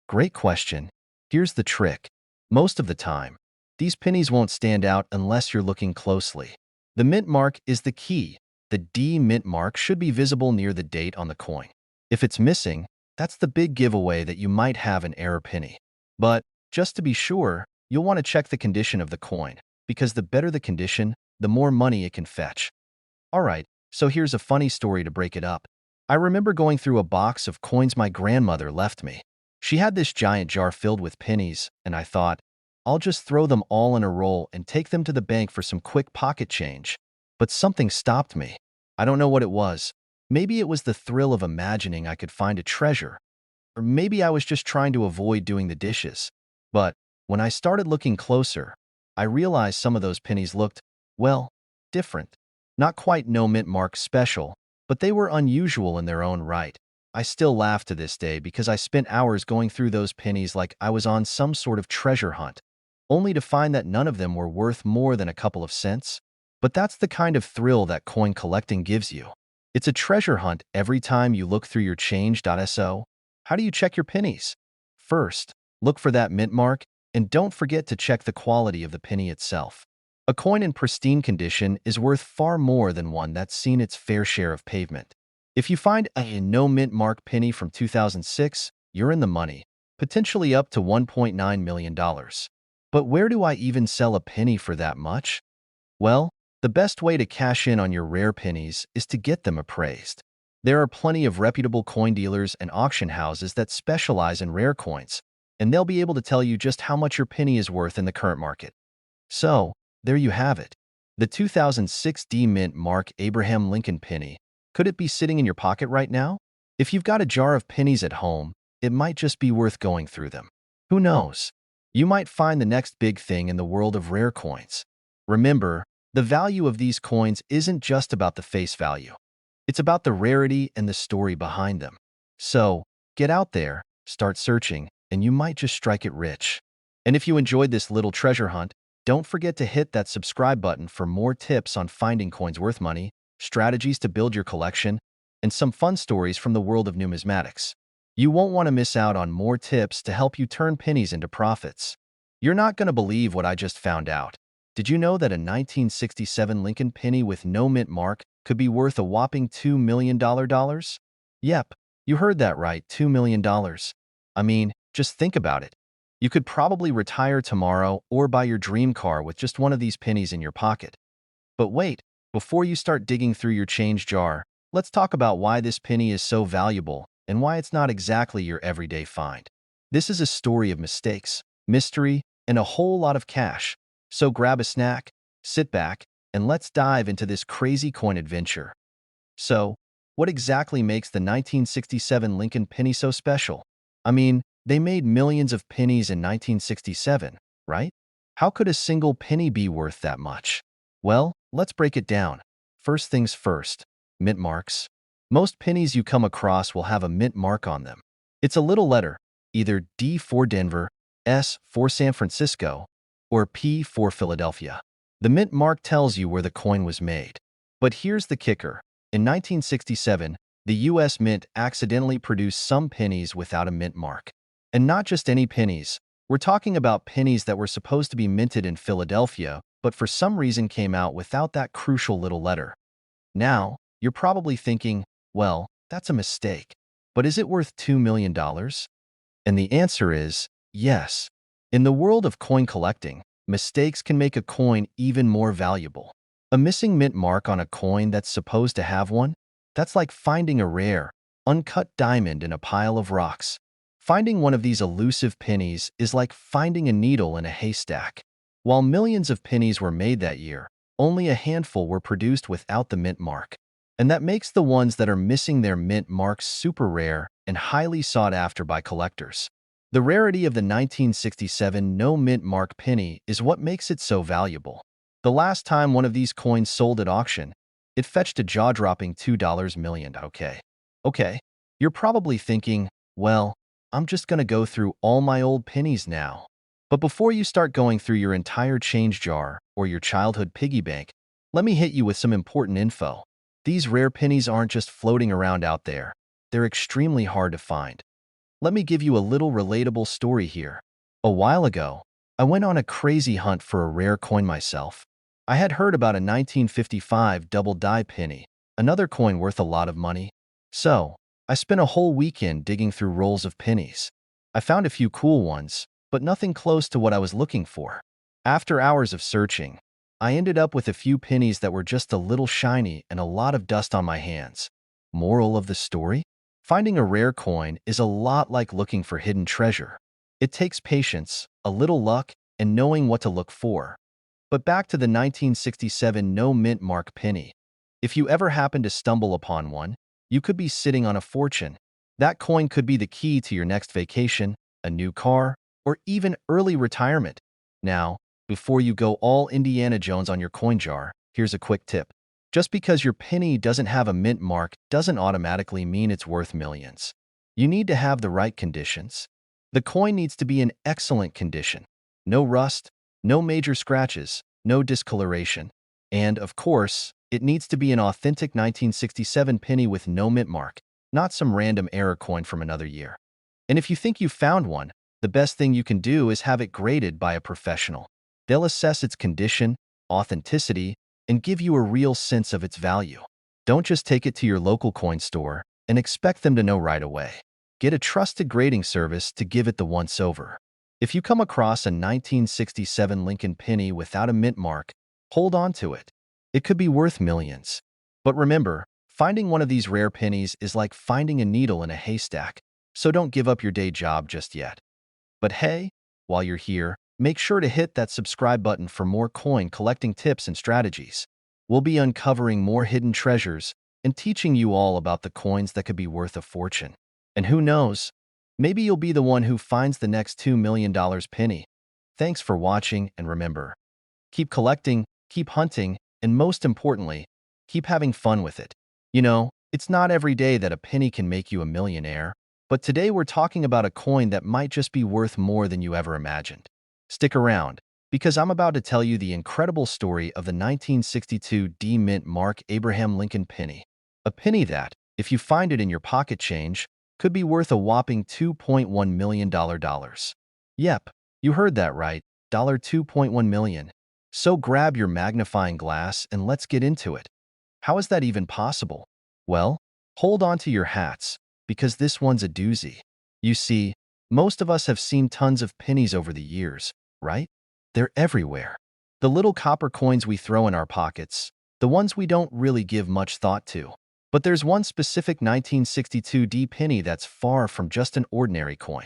Great question. Here's the trick. Most of the time, these pennies won't stand out unless you're looking closely. The mint mark is the key. The D mint mark should be visible near the date on the coin. If it's missing, that's the big giveaway that you might have an error penny. But just to be sure, you'll want to check the condition of the coin, because the better the condition, the more money it can fetch. Alright, so here's a funny story to break it up. I remember going through a box of coins my grandmother left me. She had this giant jar filled with pennies, and I thought, I'll just throw them all in a roll and take them to the bank for some quick pocket change. But something stopped me. I don't know what it was. Maybe it was the thrill of imagining I could find a treasure. Or maybe I was just trying to avoid doing the dishes. But when I started looking closer, I realized some of those pennies looked, well, different. Not quite no mint mark special, but they were unusual in their own right. I still laugh to this day because I spent hours going through those pennies like I was on some sort of treasure hunt, only to find that none of them were worth more than a couple of cents. But that's the kind of thrill that coin collecting gives you. It's a treasure hunt every time you look through your change.so. How do you check your pennies? First, look for that mint mark, and don't forget to check the quality of the penny itself. A coin in pristine condition is worth far more than one that's seen its fair share of pavement. If you find a no mint mark penny from 2006, you're in the money, potentially up to $1.9 million. But where do I even sell a penny for that much? Well, the best way to cash in on your rare pennies is to get them appraised. There are plenty of reputable coin dealers and auction houses that specialize in rare coins, and they'll be able to tell you just how much your penny is worth in the current market. So, there you have it. The 2006 D Mint Mark Abraham Lincoln penny. Could it be sitting in your pocket right now? If you've got a jar of pennies at home, it might just be worth going through them. Who knows? You might find the next big thing in the world of rare coins. Remember, the value of these coins isn't just about the face value. It's about the rarity and the story behind them. So, get out there, start searching, and you might just strike it rich. And if you enjoyed this little treasure hunt, don't forget to hit that subscribe button for more tips on finding coins worth money, strategies to build your collection, and some fun stories from the world of numismatics. You won't want to miss out on more tips to help you turn pennies into profits. You're not going to believe what I just found out. Did you know that a 1967 Lincoln penny with no mint mark could be worth a whopping $2 million? Yep, you heard that right, $2 million. I mean, just think about it. You could probably retire tomorrow or buy your dream car with just one of these pennies in your pocket. But wait, before you start digging through your change jar, let's talk about why this penny is so valuable and why it's not exactly your everyday find. This is a story of mistakes, mystery, and a whole lot of cash. So grab a snack, sit back, and let's dive into this crazy coin adventure. So, what exactly makes the 1967 Lincoln penny so special? I mean, they made millions of pennies in 1967, right? How could a single penny be worth that much? Well, let's break it down. First things first, mint marks. Most pennies you come across will have a mint mark on them. It's a little letter, either D for Denver, S for San Francisco, or P for Philadelphia. The mint mark tells you where the coin was made. But here's the kicker. In 1967, the U.S. Mint accidentally produced some pennies without a mint mark. And not just any pennies. We're talking about pennies that were supposed to be minted in Philadelphia, but for some reason came out without that crucial little letter. Now, you're probably thinking, well, that's a mistake. But is it worth $2 million? And the answer is yes. In the world of coin collecting, mistakes can make a coin even more valuable. A missing mint mark on a coin that's supposed to have one? That's like finding a rare, uncut diamond in a pile of rocks. Finding one of these elusive pennies is like finding a needle in a haystack. While millions of pennies were made that year, only a handful were produced without the mint mark. And that makes the ones that are missing their mint marks super rare and highly sought after by collectors. The rarity of the 1967 no mint mark penny is what makes it so valuable. The last time one of these coins sold at auction, it fetched a jaw-dropping $2 million. Okay, you're probably thinking, well, I'm just gonna go through all my old pennies now. But before you start going through your entire change jar or your childhood piggy bank, let me hit you with some important info. These rare pennies aren't just floating around out there. They're extremely hard to find. Let me give you a little relatable story here. A while ago, I went on a crazy hunt for a rare coin myself. I had heard about a 1955 double-die penny, another coin worth a lot of money. So, I spent a whole weekend digging through rolls of pennies. I found a few cool ones, but nothing close to what I was looking for. After hours of searching, I ended up with a few pennies that were just a little shiny and a lot of dust on my hands. Moral of the story? Finding a rare coin is a lot like looking for hidden treasure. It takes patience, a little luck, and knowing what to look for. But back to the 1967 no mint mark penny. If you ever happen to stumble upon one, you could be sitting on a fortune. That coin could be the key to your next vacation, a new car, or even early retirement. Now, Before you go all Indiana Jones on your coin jar, here's a quick tip. Just because your penny doesn't have a mint mark doesn't automatically mean it's worth millions. You need to have the right conditions. The coin needs to be in excellent condition. No rust, no major scratches, no discoloration. And, of course, it needs to be an authentic 1967 penny with no mint mark, not some random error coin from another year. And if you think you've found one, the best thing you can do is have it graded by a professional. They'll assess its condition, authenticity, and give you a real sense of its value. Don't just take it to your local coin store and expect them to know right away. Get a trusted grading service to give it the once-over. If you come across a 1967 Lincoln penny without a mint mark, hold on to it. It could be worth millions. But remember, finding one of these rare pennies is like finding a needle in a haystack, so don't give up your day job just yet. But hey, while you're here, make sure to hit that subscribe button for more coin collecting tips and strategies. We'll be uncovering more hidden treasures and teaching you all about the coins that could be worth a fortune. And who knows, maybe you'll be the one who finds the next $2 million penny. Thanks for watching, and remember, keep collecting, keep hunting, and most importantly, keep having fun with it. You know, it's not every day that a penny can make you a millionaire, but today we're talking about a coin that might just be worth more than you ever imagined. Stick around, because I'm about to tell you the incredible story of the 1962 D Mint Mark Abraham Lincoln penny. A penny that, if you find it in your pocket change, could be worth a whopping $2.1 million. Yep, you heard that right, $2.1 million. So grab your magnifying glass and let's get into it. How is that even possible? Well, hold on to your hats, because this one's a doozy. You see, most of us have seen tons of pennies over the years, right? They're everywhere. The little copper coins we throw in our pockets, the ones we don't really give much thought to. But there's one specific 1962 D penny that's far from just an ordinary coin.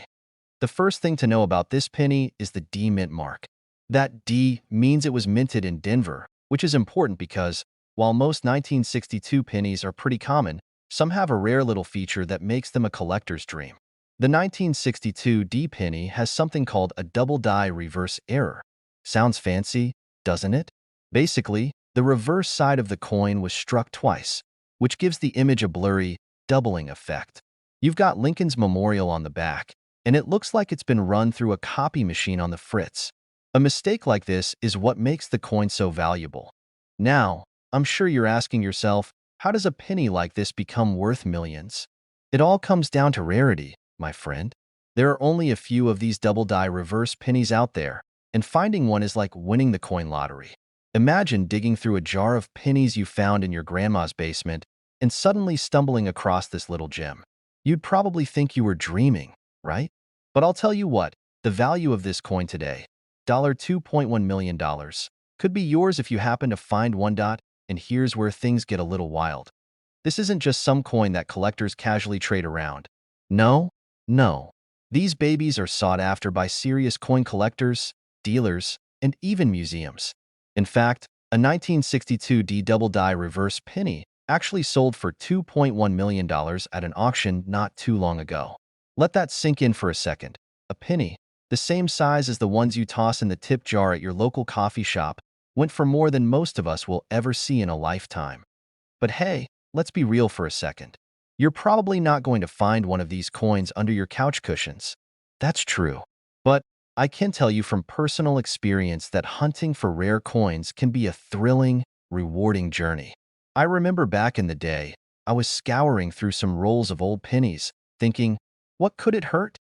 The first thing to know about this penny is the D mint mark. That D means it was minted in Denver, which is important because, while most 1962 pennies are pretty common, some have a rare little feature that makes them a collector's dream. The 1962 D penny has something called a double die reverse error. Sounds fancy, doesn't it? Basically, the reverse side of the coin was struck twice, which gives the image a blurry, doubling effect. You've got Lincoln's memorial on the back, and it looks like it's been run through a copy machine on the fritz. A mistake like this is what makes the coin so valuable. Now, I'm sure you're asking yourself, how does a penny like this become worth millions? It all comes down to rarity, my friend. There are only a few of these double-die reverse pennies out there, and finding one is like winning the coin lottery. Imagine digging through a jar of pennies you found in your grandma's basement and suddenly stumbling across this little gem. You'd probably think you were dreaming, right? But I'll tell you what, the value of this coin today, $2.1 million, could be yours if you happen to find one. And here's where things get a little wild. This isn't just some coin that collectors casually trade around. No, no. These babies are sought after by serious coin collectors, dealers, and even museums. In fact, a 1962 D double die reverse penny actually sold for $2.1 million at an auction not too long ago. Let that sink in for a second. A penny, the same size as the ones you toss in the tip jar at your local coffee shop, went for more than most of us will ever see in a lifetime. But hey, let's be real for a second. You're probably not going to find one of these coins under your couch cushions. That's true. But I can tell you from personal experience that hunting for rare coins can be a thrilling, rewarding journey. I remember back in the day, I was scouring through some rolls of old pennies, thinking, what could it hurt?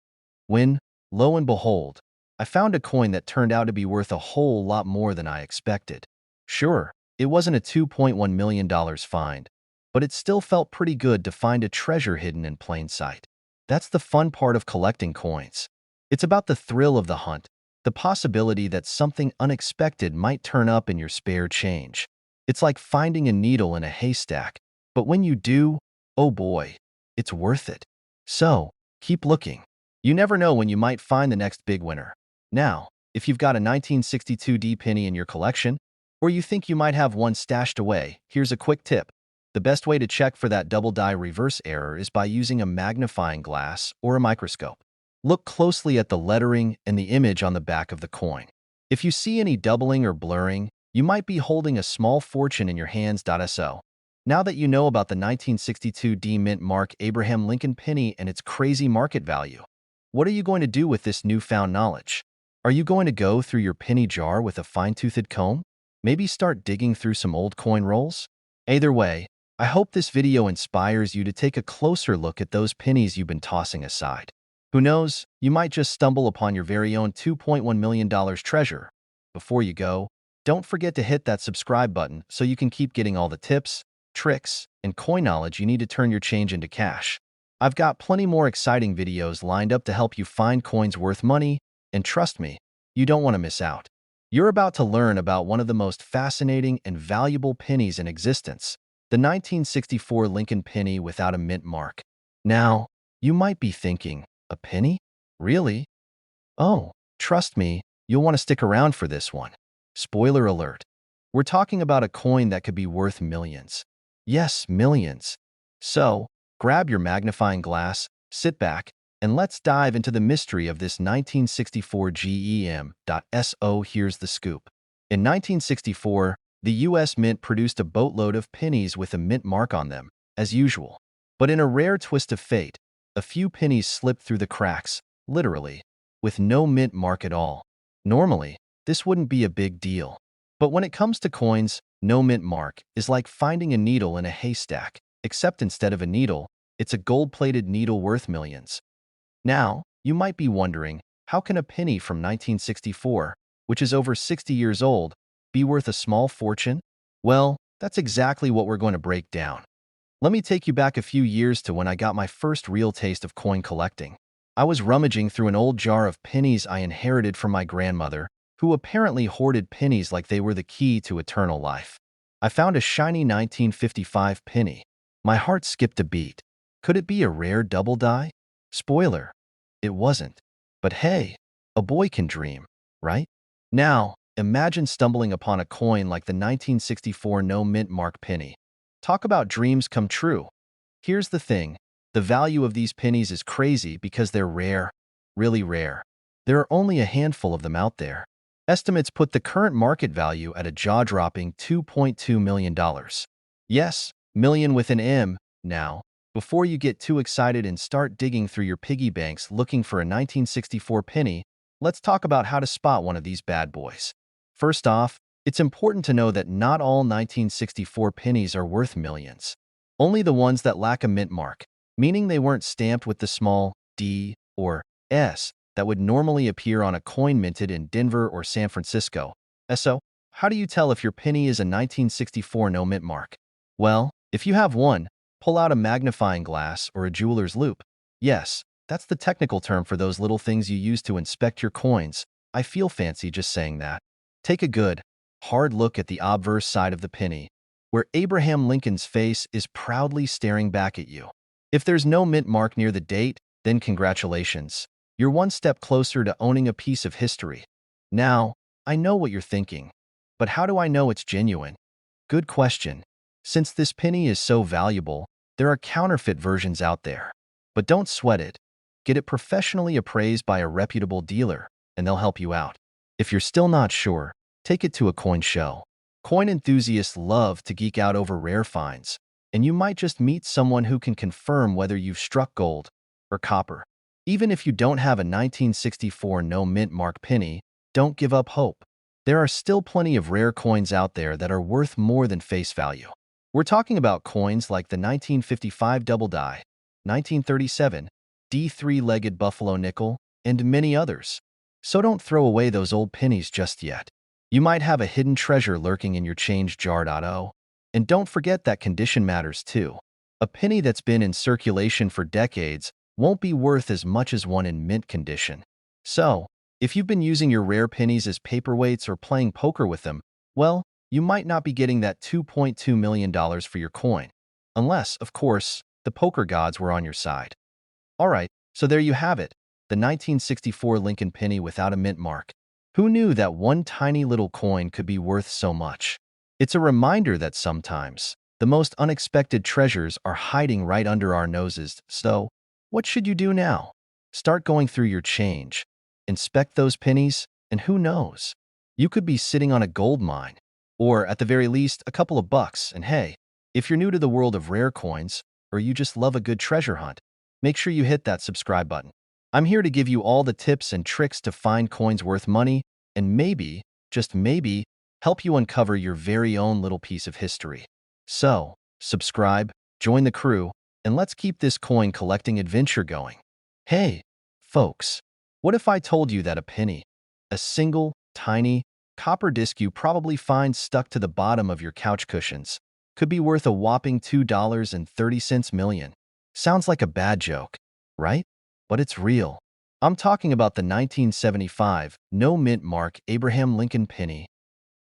When, lo and behold, I found a coin that turned out to be worth a whole lot more than I expected. Sure, it wasn't a $2.1 million find, but it still felt pretty good to find a treasure hidden in plain sight. That's the fun part of collecting coins. It's about the thrill of the hunt, the possibility that something unexpected might turn up in your spare change. It's like finding a needle in a haystack, but when you do, oh boy, it's worth it. So, keep looking. You never know when you might find the next big winner. Now, if you've got a 1962 D penny in your collection, or you think you might have one stashed away, here's a quick tip. The best way to check for that double die reverse error is by using a magnifying glass or a microscope. Look closely at the lettering and the image on the back of the coin. If you see any doubling or blurring, you might be holding a small fortune in your hands. So, now that you know about the 1962 D Mint Mark Abraham Lincoln penny and its crazy market value, what are you going to do with this newfound knowledge? Are you going to go through your penny jar with a fine-toothed comb? Maybe start digging through some old coin rolls? Either way, I hope this video inspires you to take a closer look at those pennies you've been tossing aside. Who knows, you might just stumble upon your very own $2.1 million treasure. Before you go, don't forget to hit that subscribe button so you can keep getting all the tips, tricks, and coin knowledge you need to turn your change into cash. I've got plenty more exciting videos lined up to help you find coins worth money, and trust me, you don't want to miss out. You're about to learn about one of the most fascinating and valuable pennies in existence, the 1964 Lincoln penny without a mint mark. Now, you might be thinking, a penny? Really? Oh, trust me, you'll want to stick around for this one. Spoiler alert. We're talking about a coin that could be worth millions. Yes, millions. So, grab your magnifying glass, sit back, and let's dive into the mystery of this 1964 GEM.SO. Here's the scoop. In 1964, the U.S. Mint produced a boatload of pennies with a mint mark on them, as usual. But in a rare twist of fate, a few pennies slipped through the cracks, literally, with no mint mark at all. Normally, this wouldn't be a big deal. But when it comes to coins, no mint mark is like finding a needle in a haystack, except instead of a needle, it's a gold-plated needle worth millions. Now, you might be wondering, how can a penny from 1964, which is over 60 years old, be worth a small fortune? Well, that's exactly what we're going to break down. Let me take you back a few years to when I got my first real taste of coin collecting. I was rummaging through an old jar of pennies I inherited from my grandmother, who apparently hoarded pennies like they were the key to eternal life. I found a shiny 1955 penny. My heart skipped a beat. Could it be a rare double die? Spoiler, it wasn't. But hey, a boy can dream, right? Now, imagine stumbling upon a coin like the 1964 no mint mark penny. Talk about dreams come true. Here's the thing. The value of these pennies is crazy because they're rare, really rare. There are only a handful of them out there. Estimates put the current market value at a jaw-dropping $2.2 million. Yes, million with an M. Now, before you get too excited and start digging through your piggy banks looking for a 1964 penny, let's talk about how to spot one of these bad boys. First off, it's important to know that not all 1964 pennies are worth millions. Only the ones that lack a mint mark, meaning they weren't stamped with the small D or S that would normally appear on a coin minted in Denver or San Francisco. So, how do you tell if your penny is a 1964 no mint mark? Well, if you have one, pull out a magnifying glass or a jeweler's loupe. Yes, that's the technical term for those little things you use to inspect your coins. I feel fancy just saying that. Take a good, hard look at the obverse side of the penny, where Abraham Lincoln's face is proudly staring back at you. If there's no mint mark near the date, then congratulations. You're one step closer to owning a piece of history. Now, I know what you're thinking, but how do I know it's genuine? Good question. Since this penny is so valuable, there are counterfeit versions out there. But don't sweat it. Get it professionally appraised by a reputable dealer, and they'll help you out. If you're still not sure, take it to a coin show. Coin enthusiasts love to geek out over rare finds, and you might just meet someone who can confirm whether you've struck gold or copper. Even if you don't have a 1964 no mint mark penny, don't give up hope. There are still plenty of rare coins out there that are worth more than face value. We're talking about coins like the 1955 double die, 1937 D3-legged buffalo nickel, and many others. So don't throw away those old pennies just yet. You might have a hidden treasure lurking in your change jar. And don't forget that condition matters too. A penny that's been in circulation for decades won't be worth as much as one in mint condition. So, if you've been using your rare pennies as paperweights or playing poker with them, well, you might not be getting that $2.2 million for your coin. Unless, of course, the poker gods were on your side. Alright, so there you have it, the 1964 Lincoln penny without a mint mark. Who knew that one tiny little coin could be worth so much? It's a reminder that sometimes, the most unexpected treasures are hiding right under our noses. So, what should you do now? Start going through your change. Inspect those pennies, and who knows? You could be sitting on a gold mine, or at the very least, a couple of bucks. And hey, if you're new to the world of rare coins, or you just love a good treasure hunt, make sure you hit that subscribe button. I'm here to give you all the tips and tricks to find coins worth money, and maybe, just maybe, help you uncover your very own little piece of history. So, subscribe, join the crew, and let's keep this coin collecting adventure going. Hey, folks, what if I told you that a penny, a single, tiny, copper disc you probably find stuck to the bottom of your couch cushions, could be worth a whopping $2.30 million? Sounds like a bad joke, right? But it's real. I'm talking about the 1975 no mint mark Abraham Lincoln penny.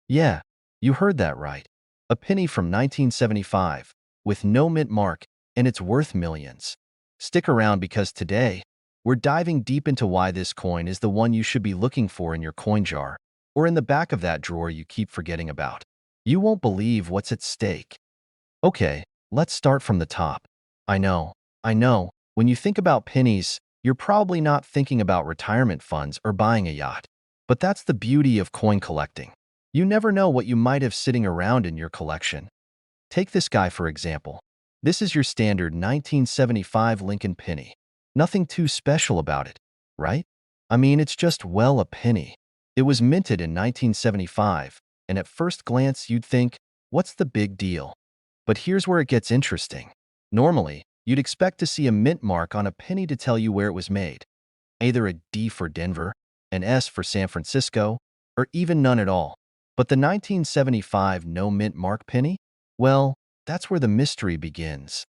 Yeah, you heard that right. A penny from 1975, with no mint mark, and it's worth millions. Stick around because today, we're diving deep into why this coin is the one you should be looking for in your coin jar, or in the back of that drawer you keep forgetting about. You won't believe what's at stake. Okay, let's start from the top. I know, when you think about pennies, you're probably not thinking about retirement funds or buying a yacht. But that's the beauty of coin collecting. You never know what you might have sitting around in your collection. Take this guy for example. This is your standard 1975 Lincoln penny. Nothing too special about it, right? I mean, it's just, well, a penny. It was minted in 1975, and at first glance you'd think, what's the big deal? But here's where it gets interesting. Normally, you'd expect to see a mint mark on a penny to tell you where it was made. Either a D for Denver, an S for San Francisco, or even none at all. But the 1975 no mint mark penny? Well, that's where the mystery begins.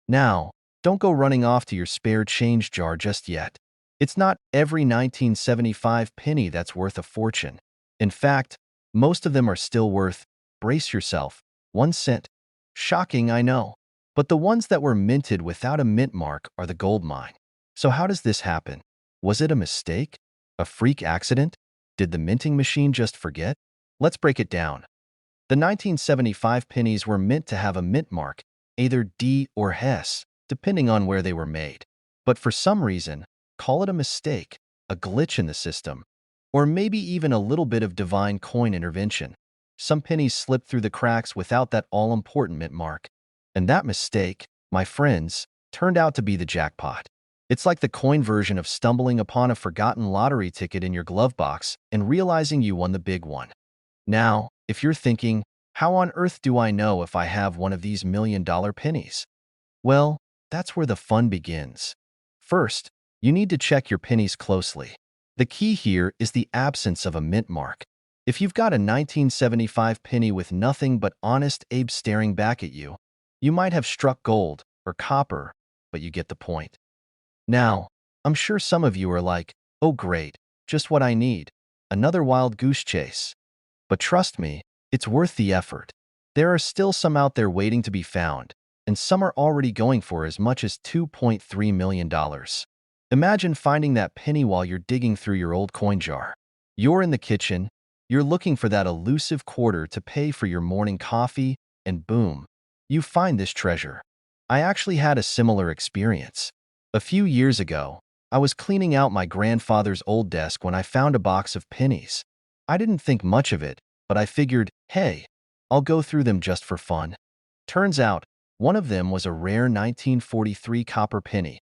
Now, don't go running off to your spare change jar just yet. It's not every 1975 penny that's worth a fortune. In fact, most of them are still worth, brace yourself, 1 cent. Shocking, I know. But the ones that were minted without a mint mark are the gold mine. So how does this happen? Was it a mistake? A freak accident? Did the minting machine just forget? Let's break it down. The 1975 pennies were meant to have a mint mark, either D or S, depending on where they were made. But for some reason, call it a mistake, a glitch in the system, or maybe even a little bit of divine coin intervention. Some pennies slipped through the cracks without that all-important mint mark. And that mistake, my friends, turned out to be the jackpot. It's like the coin version of stumbling upon a forgotten lottery ticket in your glove box and realizing you won the big one. Now, if you're thinking, how on earth do I know if I have one of these million-dollar pennies? Well, that's where the fun begins. First, you need to check your pennies closely. The key here is the absence of a mint mark. If you've got a 1975 penny with nothing but Honest Abe staring back at you, you might have struck gold or copper, but you get the point. Now, I'm sure some of you are like, oh great, just what I need, another wild goose chase. But trust me, it's worth the effort. There are still some out there waiting to be found, and some are already going for as much as $2.3 million. Imagine finding that penny while you're digging through your old coin jar. You're in the kitchen, you're looking for that elusive quarter to pay for your morning coffee, and boom, you find this treasure. I actually had a similar experience. A few years ago, I was cleaning out my grandfather's old desk when I found a box of pennies. I didn't think much of it, but I figured, hey, I'll go through them just for fun. Turns out, one of them was a rare 1943 copper penny.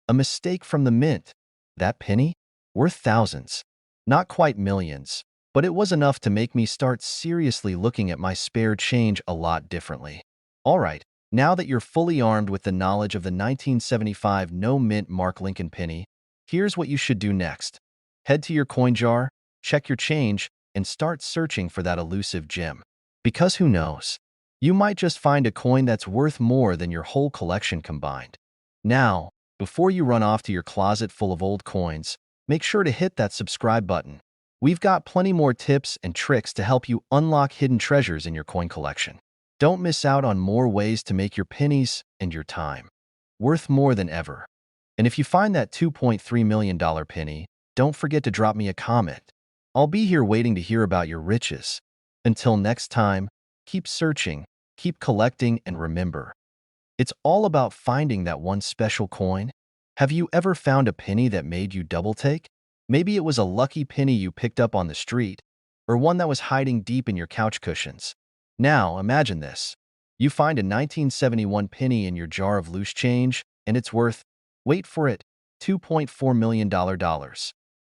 A mistake from the mint. That penny? Worth thousands. Not quite millions, but it was enough to make me start seriously looking at my spare change a lot differently. All right, now that you're fully armed with the knowledge of the 1975 no mint mark Lincoln penny, here's what you should do next. Head to your coin jar, check your change, and start searching for that elusive gem. Because who knows? You might just find a coin that's worth more than your whole collection combined. Now, before you run off to your closet full of old coins, make sure to hit that subscribe button. We've got plenty more tips and tricks to help you unlock hidden treasures in your coin collection. Don't miss out on more ways to make your pennies and your time worth more than ever. And if you find that $2.3 million penny, don't forget to drop me a comment. I'll be here waiting to hear about your riches. Until next time, keep searching, keep collecting, and remember, it's all about finding that one special coin. Have you ever found a penny that made you double take? Maybe it was a lucky penny you picked up on the street, or one that was hiding deep in your couch cushions. Now, imagine this. You find a 1971 penny in your jar of loose change, and it's worth, wait for it, $2.4 million.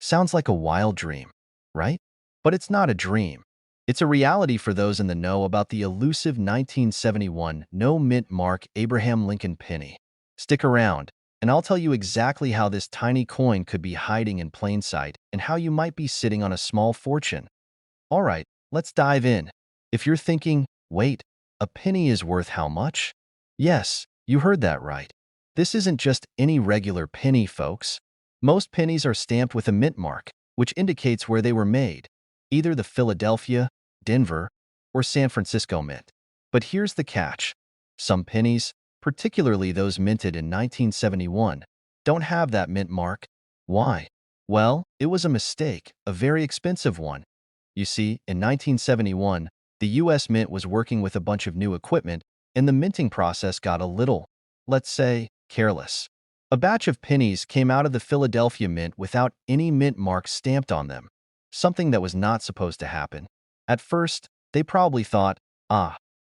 Sounds like a wild dream, right? But it's not a dream. It's a reality for those in the know about the elusive 1971 no mint mark Abraham Lincoln penny. Stick around, and I'll tell you exactly how this tiny coin could be hiding in plain sight and how you might be sitting on a small fortune. All right, let's dive in. If you're thinking, wait, a penny is worth how much? Yes, you heard that right. This isn't just any regular penny, folks. Most pennies are stamped with a mint mark, which indicates where they were made, either the Philadelphia, Denver, or San Francisco mint. But here's the catch. Some pennies, particularly those minted in 1971, don't have that mint mark. Why? Well, it was a mistake, a very expensive one. You see, in 1971, the US Mint was working with a bunch of new equipment, and the minting process got a little, let's say, careless. A batch of pennies came out of the Philadelphia Mint without any mint marks stamped on them, something that was not supposed to happen. At first, they probably thought,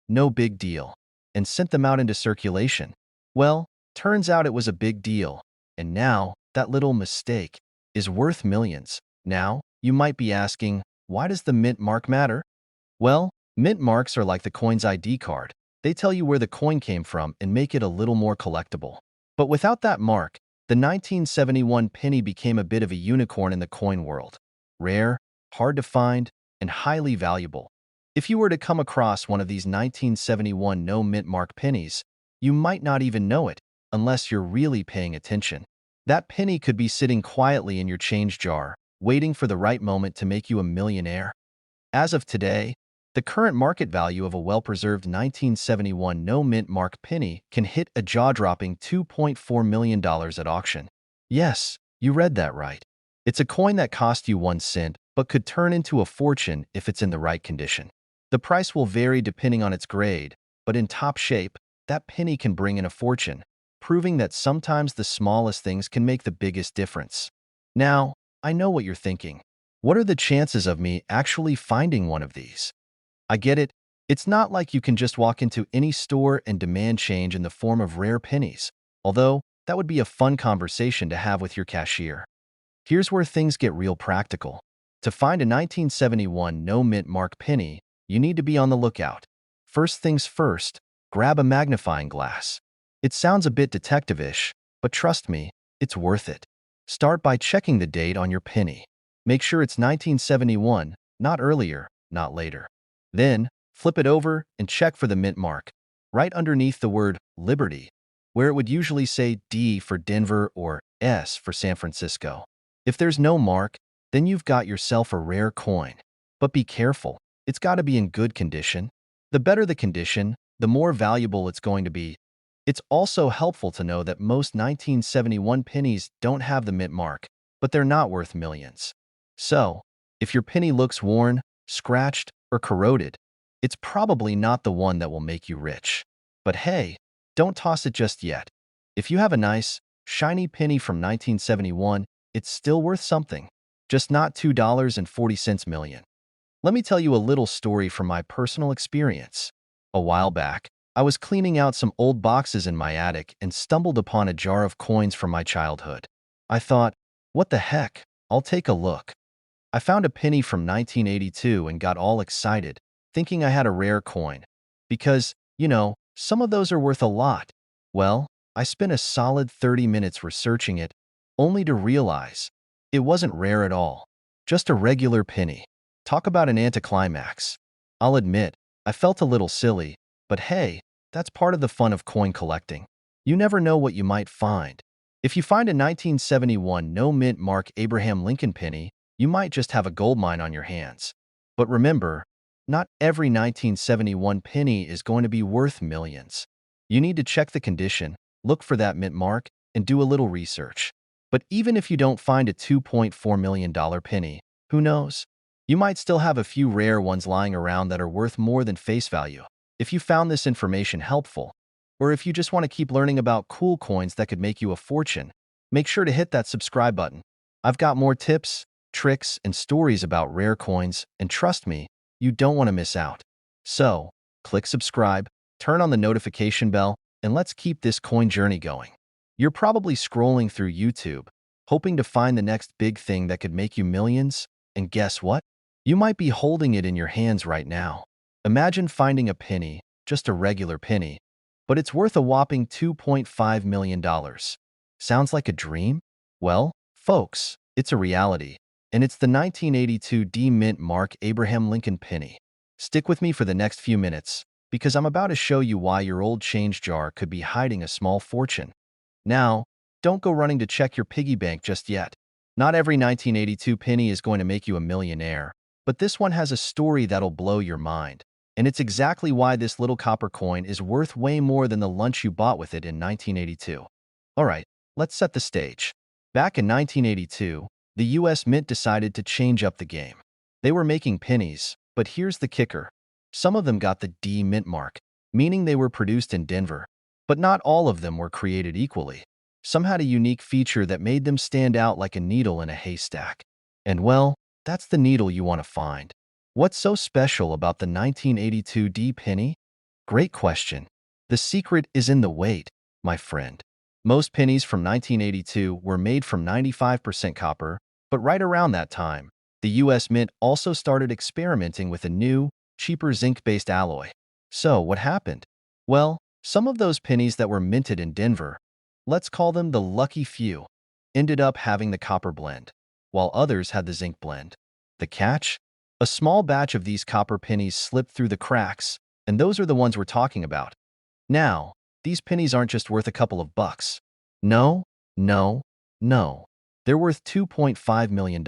no big deal, and sent them out into circulation. Well, turns out it was a big deal, and now that little mistake is worth millions. Now, you might be asking, why does the mint mark matter? Well, mint marks are like the coin's ID card. They tell you where the coin came from and make it a little more collectible. But without that mark, the 1971 penny became a bit of a unicorn in the coin world. Rare, hard to find, and highly valuable. If you were to come across one of these 1971 no mint mark pennies, you might not even know it unless you're really paying attention. That penny could be sitting quietly in your change jar, waiting for the right moment to make you a millionaire. As of today, the current market value of a well-preserved 1971 no mint mark penny can hit a jaw-dropping $2.4 million at auction. Yes, you read that right. It's a coin that cost you 1 cent, but could turn into a fortune if it's in the right condition. The price will vary depending on its grade, but in top shape, that penny can bring in a fortune, proving that sometimes the smallest things can make the biggest difference. Now, I know what you're thinking. What are the chances of me actually finding one of these? I get it. It's not like you can just walk into any store and demand change in the form of rare pennies, although that would be a fun conversation to have with your cashier. Here's where things get real practical. To find a 1971 no mint mark penny, you need to be on the lookout. First things first, grab a magnifying glass. It sounds a bit detective-ish, but trust me, it's worth it. Start by checking the date on your penny. Make sure it's 1971, not earlier, not later. Then, flip it over and check for the mint mark, right underneath the word Liberty, where it would usually say D for Denver or S for San Francisco. If there's no mark, then you've got yourself a rare coin. But be careful, it's got to be in good condition. The better the condition, the more valuable it's going to be. It's also helpful to know that most 1971 pennies don't have the mint mark, but they're not worth millions. So, if your penny looks worn, scratched, or corroded, it's probably not the one that will make you rich. But hey, don't toss it just yet. If you have a nice, shiny penny from 1971, it's still worth something, just not $2.40 million. Let me tell you a little story from my personal experience. A while back, I was cleaning out some old boxes in my attic and stumbled upon a jar of coins from my childhood. I thought, what the heck, I'll take a look. I found a penny from 1982 and got all excited, thinking I had a rare coin. Because, some of those are worth a lot. Well, I spent a solid 30 minutes researching it, only to realize it wasn't rare at all. Just a regular penny. Talk about an anticlimax. I'll admit, I felt a little silly, but hey, that's part of the fun of coin collecting. You never know what you might find. If you find a 1971 no mint mark Abraham Lincoln penny, you might just have a goldmine on your hands. But remember, not every 1971 penny is going to be worth millions. You need to check the condition, look for that mint mark, and do a little research. But even if you don't find a $2.4 million penny, who knows? You might still have a few rare ones lying around that are worth more than face value. If you found this information helpful, or if you just want to keep learning about cool coins that could make you a fortune, make sure to hit that subscribe button. I've got more tips, tricks, and stories about rare coins, and trust me, you don't want to miss out. So, click subscribe, turn on the notification bell, and let's keep this coin journey going. You're probably scrolling through YouTube, hoping to find the next big thing that could make you millions, and guess what? You might be holding it in your hands right now. Imagine finding a penny, just a regular penny, but it's worth a whopping $2.5 million. Sounds like a dream? Well, folks, it's a reality, and it's the 1982 D Mint Mark Abraham Lincoln penny. Stick with me for the next few minutes, because I'm about to show you why your old change jar could be hiding a small fortune. Now, don't go running to check your piggy bank just yet. Not every 1982 penny is going to make you a millionaire, but this one has a story that'll blow your mind. And it's exactly why this little copper coin is worth way more than the lunch you bought with it in 1982. Alright, let's set the stage. Back in 1982, the US Mint decided to change up the game. They were making pennies, but here's the kicker. Some of them got the D Mint mark, meaning they were produced in Denver. But not all of them were created equally. Some had a unique feature that made them stand out like a needle in a haystack. And well, that's the needle you want to find. What's so special about the 1982 D penny? Great question. The secret is in the weight, my friend. Most pennies from 1982 were made from 95% copper, but right around that time, the US Mint also started experimenting with a new, cheaper zinc-based alloy. So what happened? Well, some of those pennies that were minted in Denver, let's call them the lucky few, ended up having the copper blend, while others had the zinc blend. The catch? A small batch of these copper pennies slipped through the cracks, and those are the ones we're talking about. Now, these pennies aren't just worth a couple of bucks. No, no, no. They're worth $2.5 million.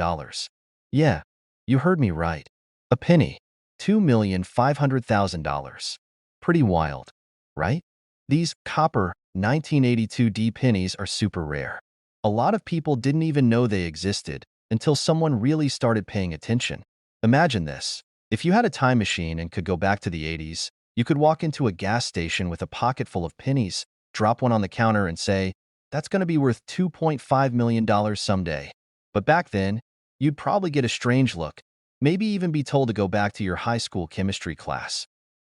Yeah, you heard me right. A penny. $2,500,000. Pretty wild, right? These copper 1982 D pennies are super rare. A lot of people didn't even know they existed until someone really started paying attention. Imagine this. If you had a time machine and could go back to the 80s, you could walk into a gas station with a pocket full of pennies, drop one on the counter and say, that's going to be worth $2.5 million someday. But back then, you'd probably get a strange look, maybe even be told to go back to your high school chemistry class.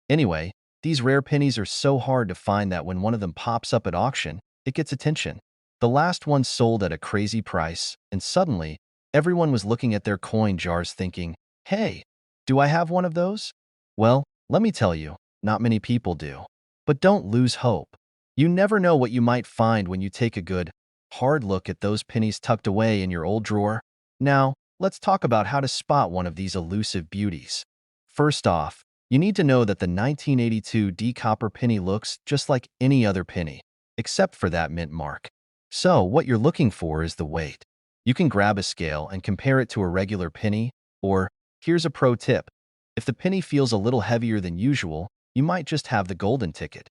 Anyway, these rare pennies are so hard to find that when one of them pops up at auction, it gets attention. The last one sold at a crazy price, and suddenly, everyone was looking at their coin jars thinking, hey, do I have one of those? Well, let me tell you, not many people do. But don't lose hope. You never know what you might find when you take a good, hard look at those pennies tucked away in your old drawer. Now, let's talk about how to spot one of these elusive beauties. First off, you need to know that the 1982 D copper penny looks just like any other penny, except for that mint mark. So, what you're looking for is the weight. You can grab a scale and compare it to a regular penny, or, here's a pro tip. If the penny feels a little heavier than usual, you might just have the golden ticket.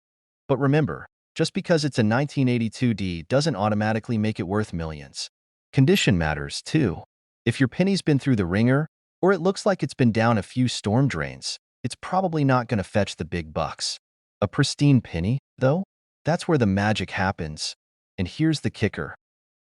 But remember, just because it's a 1982 D doesn't automatically make it worth millions. Condition matters, too. If your penny's been through the ringer, or it looks like it's been down a few storm drains, it's probably not going to fetch the big bucks. A pristine penny, though? That's where the magic happens. And here's the kicker.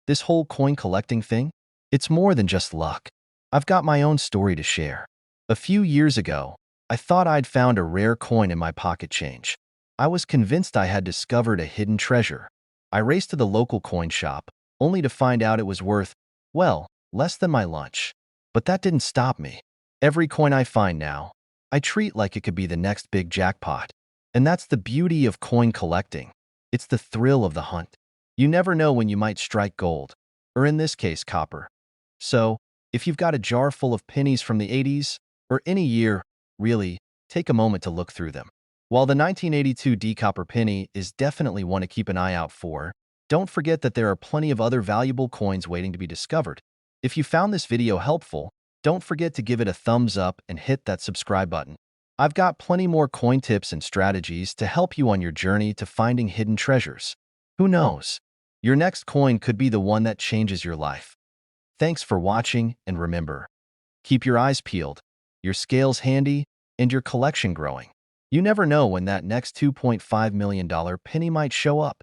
This whole coin collecting thing? It's more than just luck. I've got my own story to share. A few years ago, I thought I'd found a rare coin in my pocket change. I was convinced I had discovered a hidden treasure. I raced to the local coin shop, only to find out it was worth, well, less than my lunch. But that didn't stop me. Every coin I find now, I treat like it could be the next big jackpot. And that's the beauty of coin collecting. It's the thrill of the hunt. You never know when you might strike gold, or in this case, copper. So, if you've got a jar full of pennies from the 80s, or any year, really, take a moment to look through them. While the 1982 D copper penny is definitely one to keep an eye out for, don't forget that there are plenty of other valuable coins waiting to be discovered. If you found this video helpful, don't forget to give it a thumbs up and hit that subscribe button. I've got plenty more coin tips and strategies to help you on your journey to finding hidden treasures. Who knows? Your next coin could be the one that changes your life. Thanks for watching, and remember, keep your eyes peeled, your scales handy, and your collection growing. You never know when that next $2.5 million penny might show up.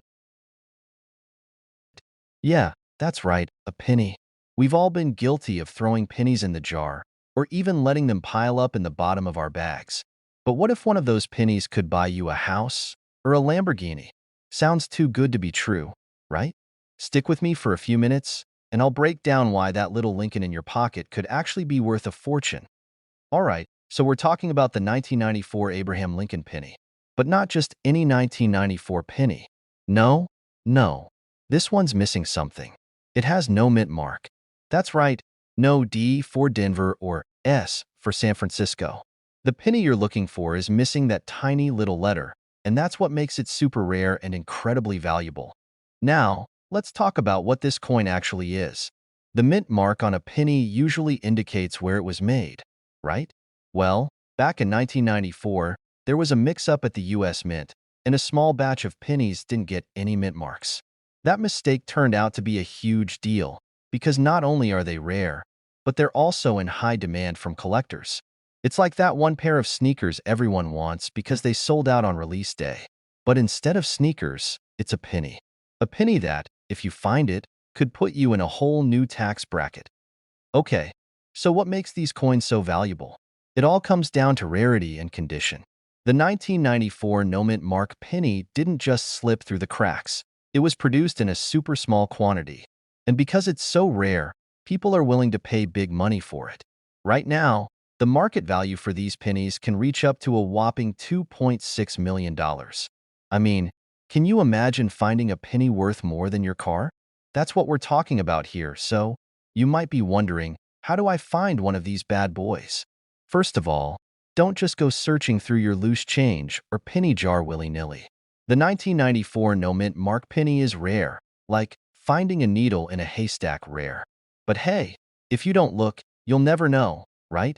Yeah, that's right, a penny. We've all been guilty of throwing pennies in the jar, or even letting them pile up in the bottom of our bags. But what if one of those pennies could buy you a house or a Lamborghini? Sounds too good to be true, right? Stick with me for a few minutes, and I'll break down why that little Lincoln in your pocket could actually be worth a fortune. All right, so we're talking about the 1994 Abraham Lincoln penny. But not just any 1994 penny. No, no. This one's missing something. It has no mint mark. That's right, no D for Denver or S for San Francisco. The penny you're looking for is missing that tiny little letter, and that's what makes it super rare and incredibly valuable. Now, let's talk about what this coin actually is. The mint mark on a penny usually indicates where it was made, right? Well, back in 1994, there was a mix-up at the US Mint, and a small batch of pennies didn't get any mint marks. That mistake turned out to be a huge deal, because not only are they rare, but they're also in high demand from collectors. It's like that one pair of sneakers everyone wants because they sold out on release day. But instead of sneakers, it's a penny. A penny that, if you find it, could put you in a whole new tax bracket. Okay, so what makes these coins so valuable? It all comes down to rarity and condition. The 1994 no mint mark penny didn't just slip through the cracks. It was produced in a super small quantity. And because it's so rare, people are willing to pay big money for it. Right now, the market value for these pennies can reach up to a whopping $2.6 million. I mean, can you imagine finding a penny worth more than your car? That's what we're talking about here, so you might be wondering, how do I find one of these bad boys? First of all, don't just go searching through your loose change or penny jar willy-nilly. The 1994 no mint mark penny is rare, like finding a needle in a haystack rare. But hey, if you don't look, you'll never know, right?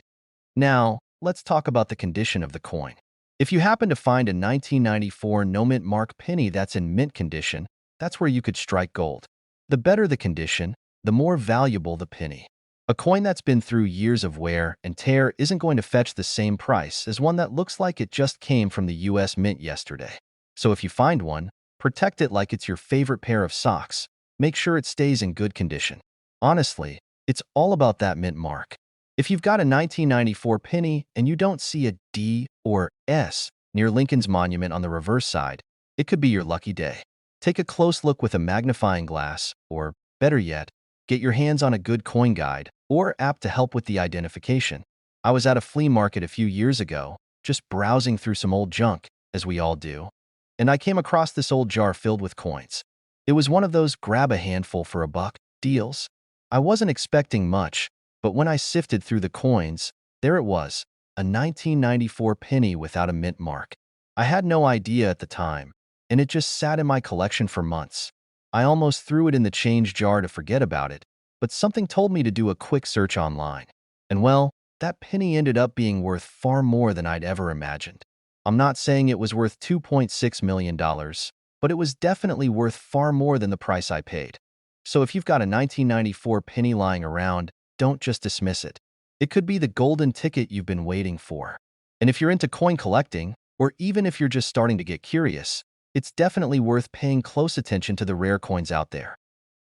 Now, let's talk about the condition of the coin. If you happen to find a 1994 no mint mark penny that's in mint condition, that's where you could strike gold. The better the condition, the more valuable the penny. A coin that's been through years of wear and tear isn't going to fetch the same price as one that looks like it just came from the US Mint yesterday. So if you find one, protect it like it's your favorite pair of socks. Make sure it stays in good condition. Honestly, it's all about that mint mark. If you've got a 1994 penny and you don't see a D or S near Lincoln's monument on the reverse side, it could be your lucky day. Take a close look with a magnifying glass, or better yet, get your hands on a good coin guide or app to help with the identification. I was at a flea market a few years ago, just browsing through some old junk, as we all do, and I came across this old jar filled with coins. It was one of those grab a handful for a buck deals. I wasn't expecting much, but when I sifted through the coins, there it was, a 1994 penny without a mint mark. I had no idea at the time, and it just sat in my collection for months. I almost threw it in the change jar to forget about it, but something told me to do a quick search online. And well, that penny ended up being worth far more than I'd ever imagined. I'm not saying it was worth $2.6 million, but it was definitely worth far more than the price I paid. So if you've got a 1994 penny lying around, don't just dismiss it. It could be the golden ticket you've been waiting for. And if you're into coin collecting, or even if you're just starting to get curious, it's definitely worth paying close attention to the rare coins out there.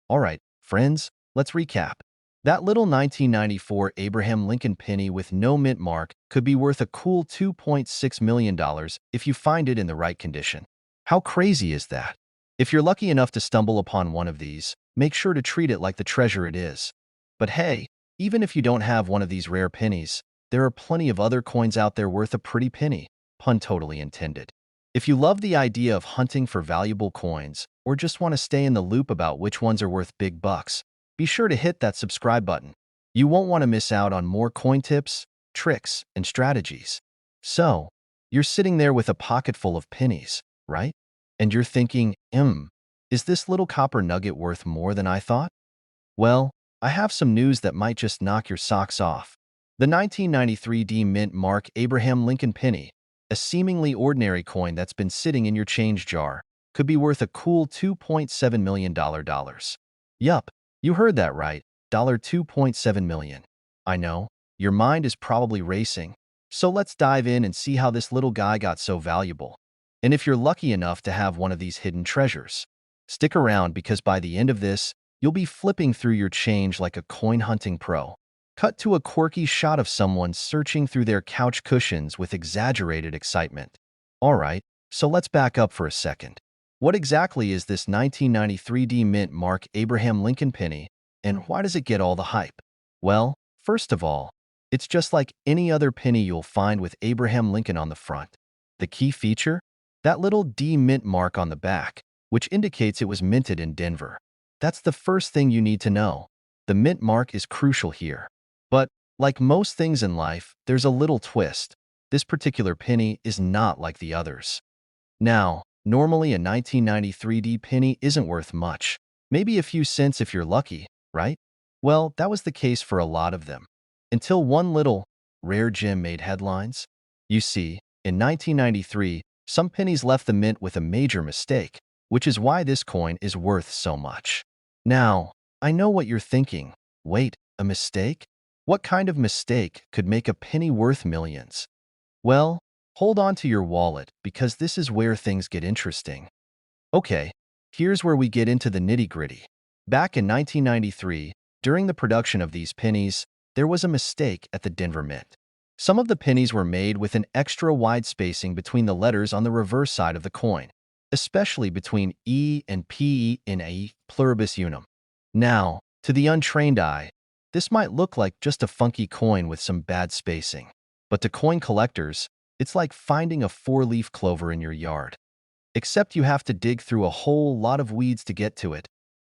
All right, friends, let's recap. That little 1994 Abraham Lincoln penny with no mint mark could be worth a cool $2.6 million if you find it in the right condition. How crazy is that? If you're lucky enough to stumble upon one of these, make sure to treat it like the treasure it is. But hey, even if you don't have one of these rare pennies, there are plenty of other coins out there worth a pretty penny, pun totally intended. If you love the idea of hunting for valuable coins, or just want to stay in the loop about which ones are worth big bucks, be sure to hit that subscribe button. You won't want to miss out on more coin tips, tricks, and strategies. So, you're sitting there with a pocket full of pennies, right? And you're thinking, is this little copper nugget worth more than I thought? Well, I have some news that might just knock your socks off. The 1993 D Mint Mark Abraham Lincoln penny, a seemingly ordinary coin that's been sitting in your change jar, could be worth a cool $2.7 million. Yup, you heard that right, $2.7 million. I know, your mind is probably racing, so let's dive in and see how this little guy got so valuable. And if you're lucky enough to have one of these hidden treasures, stick around because by the end of this, You'll be flipping through your change like a coin hunting pro. Cut to a quirky shot of someone searching through their couch cushions with exaggerated excitement. Alright, so let's back up for a second. What exactly is this 1993 D Mint Mark Abraham Lincoln penny, and why does it get all the hype? Well, first of all, it's just like any other penny you'll find with Abraham Lincoln on the front. The key feature? That little D Mint mark on the back, which indicates it was minted in Denver. That's the first thing you need to know. The mint mark is crucial here. But, like most things in life, there's a little twist. This particular penny is not like the others. Now, normally a 1993 D penny isn't worth much. Maybe a few cents if you're lucky, right? Well, that was the case for a lot of them. Until one little, rare gem made headlines. You see, in 1993, some pennies left the mint with a major mistake, which is why this coin is worth so much. Now, I know what you're thinking. Wait, a mistake? What kind of mistake could make a penny worth millions? Well, hold on to your wallet because this is where things get interesting. Okay, here's where we get into the nitty-gritty. Back in 1993, during the production of these pennies, there was a mistake at the Denver Mint. Some of the pennies were made with an extra wide spacing between the letters on the reverse side of the coin, especially between E and PE in a pluribus unum. Now, to the untrained eye, this might look like just a funky coin with some bad spacing. But to coin collectors, it's like finding a four-leaf clover in your yard. Except you have to dig through a whole lot of weeds to get to it.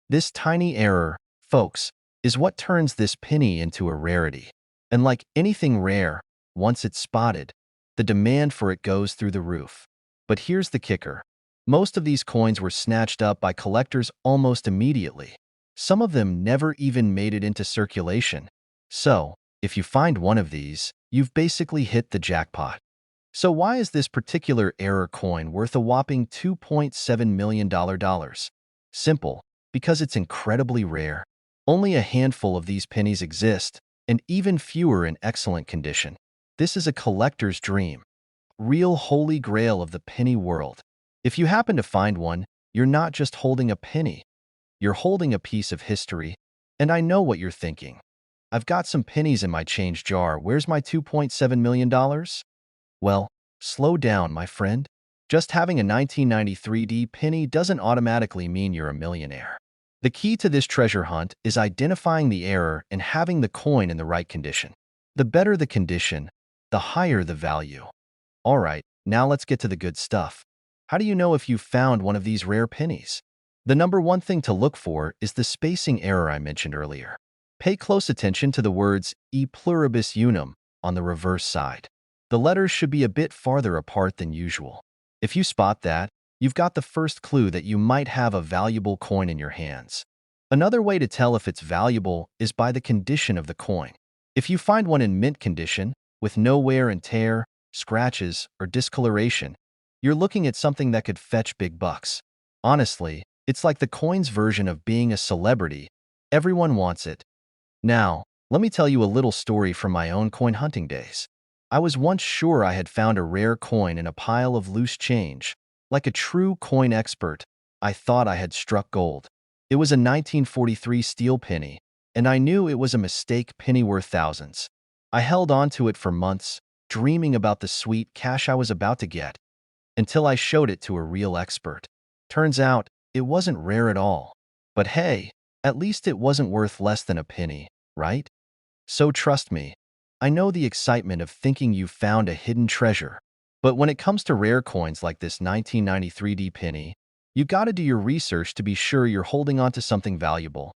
This tiny error, folks, is what turns this penny into a rarity. And like anything rare, once it's spotted, the demand for it goes through the roof. But here's the kicker. Most of these coins were snatched up by collectors almost immediately. Some of them never even made it into circulation. So, if you find one of these, you've basically hit the jackpot. So why is this particular error coin worth a whopping $2.7 million? Simple, because it's incredibly rare. Only a handful of these pennies exist, and even fewer in excellent condition. This is a collector's dream. Real holy grail of the penny world. If you happen to find one, you're not just holding a penny. You're holding a piece of history. And I know what you're thinking. I've got some pennies in my change jar. Where's my $2.7 million? Well, slow down, my friend. Just having a 1993 D penny doesn't automatically mean you're a millionaire. The key to this treasure hunt is identifying the error and having the coin in the right condition. The better the condition, the higher the value. Alright, now let's get to the good stuff. How do you know if you've found one of these rare pennies? The number one thing to look for is the spacing error I mentioned earlier. Pay close attention to the words e pluribus unum on the reverse side. The letters should be a bit farther apart than usual. If you spot that, you've got the first clue that you might have a valuable coin in your hands. Another way to tell if it's valuable is by the condition of the coin. If you find one in mint condition, with no wear and tear, scratches, or discoloration, you're looking at something that could fetch big bucks. Honestly, it's like the coin's version of being a celebrity. Everyone wants it. Now, let me tell you a little story from my own coin hunting days. I was once sure I had found a rare coin in a pile of loose change. Like a true coin expert, I thought I had struck gold. It was a 1943 steel penny, and I knew it was a mistake penny worth thousands. I held on to it for months, dreaming about the sweet cash I was about to get, until I showed it to a real expert. Turns out, it wasn't rare at all. But hey, at least it wasn't worth less than a penny, right? So trust me, I know the excitement of thinking you found a hidden treasure. But when it comes to rare coins like this 1993 D penny, you gotta do your research to be sure you're holding on to something valuable.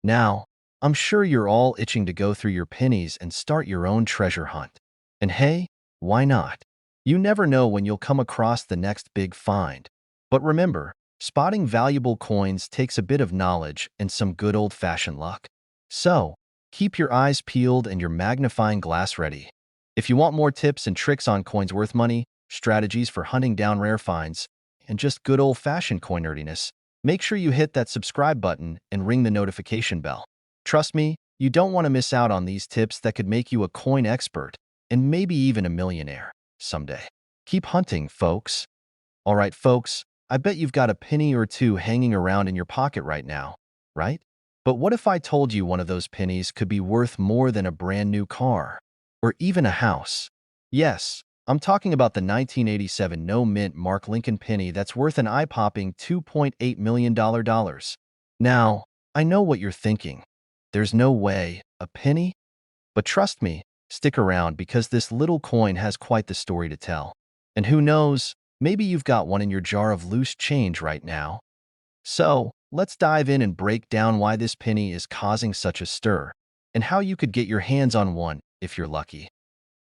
Now, I'm sure you're all itching to go through your pennies and start your own treasure hunt. And hey, why not? You never know when you'll come across the next big find. But remember, spotting valuable coins takes a bit of knowledge and some good old-fashioned luck. So, keep your eyes peeled and your magnifying glass ready. If you want more tips and tricks on coins worth money, strategies for hunting down rare finds, and just good old-fashioned coin nerdiness, make sure you hit that subscribe button and ring the notification bell. Trust me, you don't want to miss out on these tips that could make you a coin expert and maybe even a millionaire someday. Keep hunting, folks. Alright, folks, I bet you've got a penny or two hanging around in your pocket right now, right? But what if I told you one of those pennies could be worth more than a brand new car? Or even a house? Yes, I'm talking about the 1987 no-mint Mark Lincoln penny that's worth an eye-popping $2.8 million. Now, I know what you're thinking. There's no way, a penny? But trust me, stick around because this little coin has quite the story to tell. And who knows, maybe you've got one in your jar of loose change right now. So, let's dive in and break down why this penny is causing such a stir, and how you could get your hands on one if you're lucky.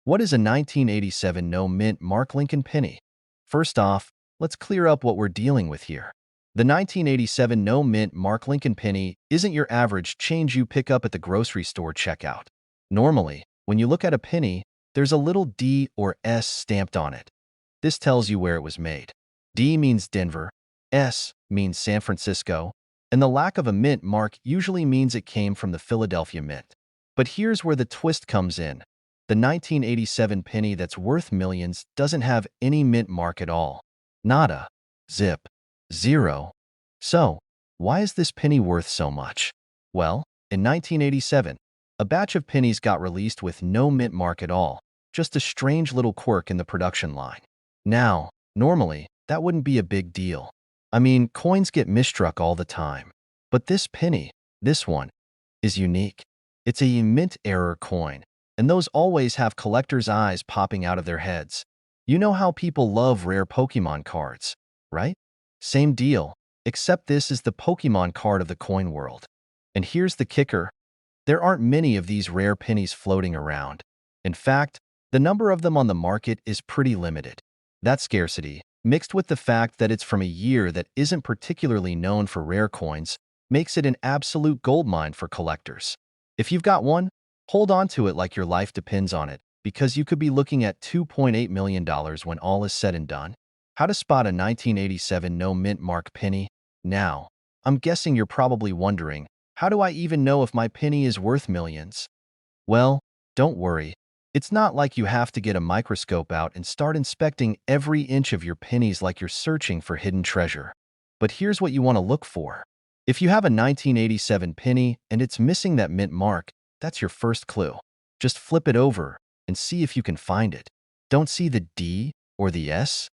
What is a 1987 no-mint Mark Lincoln penny? First off, let's clear up what we're dealing with here. The 1987 no-mint Mark Lincoln penny isn't your average change you pick up at the grocery store checkout. Normally, when you look at a penny, there's a little D or S stamped on it. This tells you where it was made. D means Denver, S means San Francisco, and the lack of a mint mark usually means it came from the Philadelphia Mint. But here's where the twist comes in. The 1987 penny that's worth millions doesn't have any mint mark at all. Nada. Zip. Zero. So, why is this penny worth so much? Well, in 1987, a batch of pennies got released with no mint mark at all, just a strange little quirk in the production line. Now, normally, that wouldn't be a big deal. I mean, coins get misstruck all the time. But this penny, this one, is unique. It's a mint error coin, and those always have collectors' eyes popping out of their heads. You know how people love rare Pokemon cards, right? Same deal, except this is the Pokemon card of the coin world. And here's the kicker. There aren't many of these rare pennies floating around. In fact, the number of them on the market is pretty limited. That scarcity, mixed with the fact that it's from a year that isn't particularly known for rare coins, makes it an absolute goldmine for collectors. If you've got one, hold on to it like your life depends on it, because you could be looking at $2.8 million when all is said and done. How to spot a 1987 no-mint mark penny? Now, I'm guessing you're probably wondering, how do I even know if my penny is worth millions? Well, don't worry. It's not like you have to get a microscope out and start inspecting every inch of your pennies like you're searching for hidden treasure. But here's what you want to look for. If you have a 1987 penny and it's missing that mint mark, that's your first clue. Just flip it over and see if you can find it. Don't see the D or the S?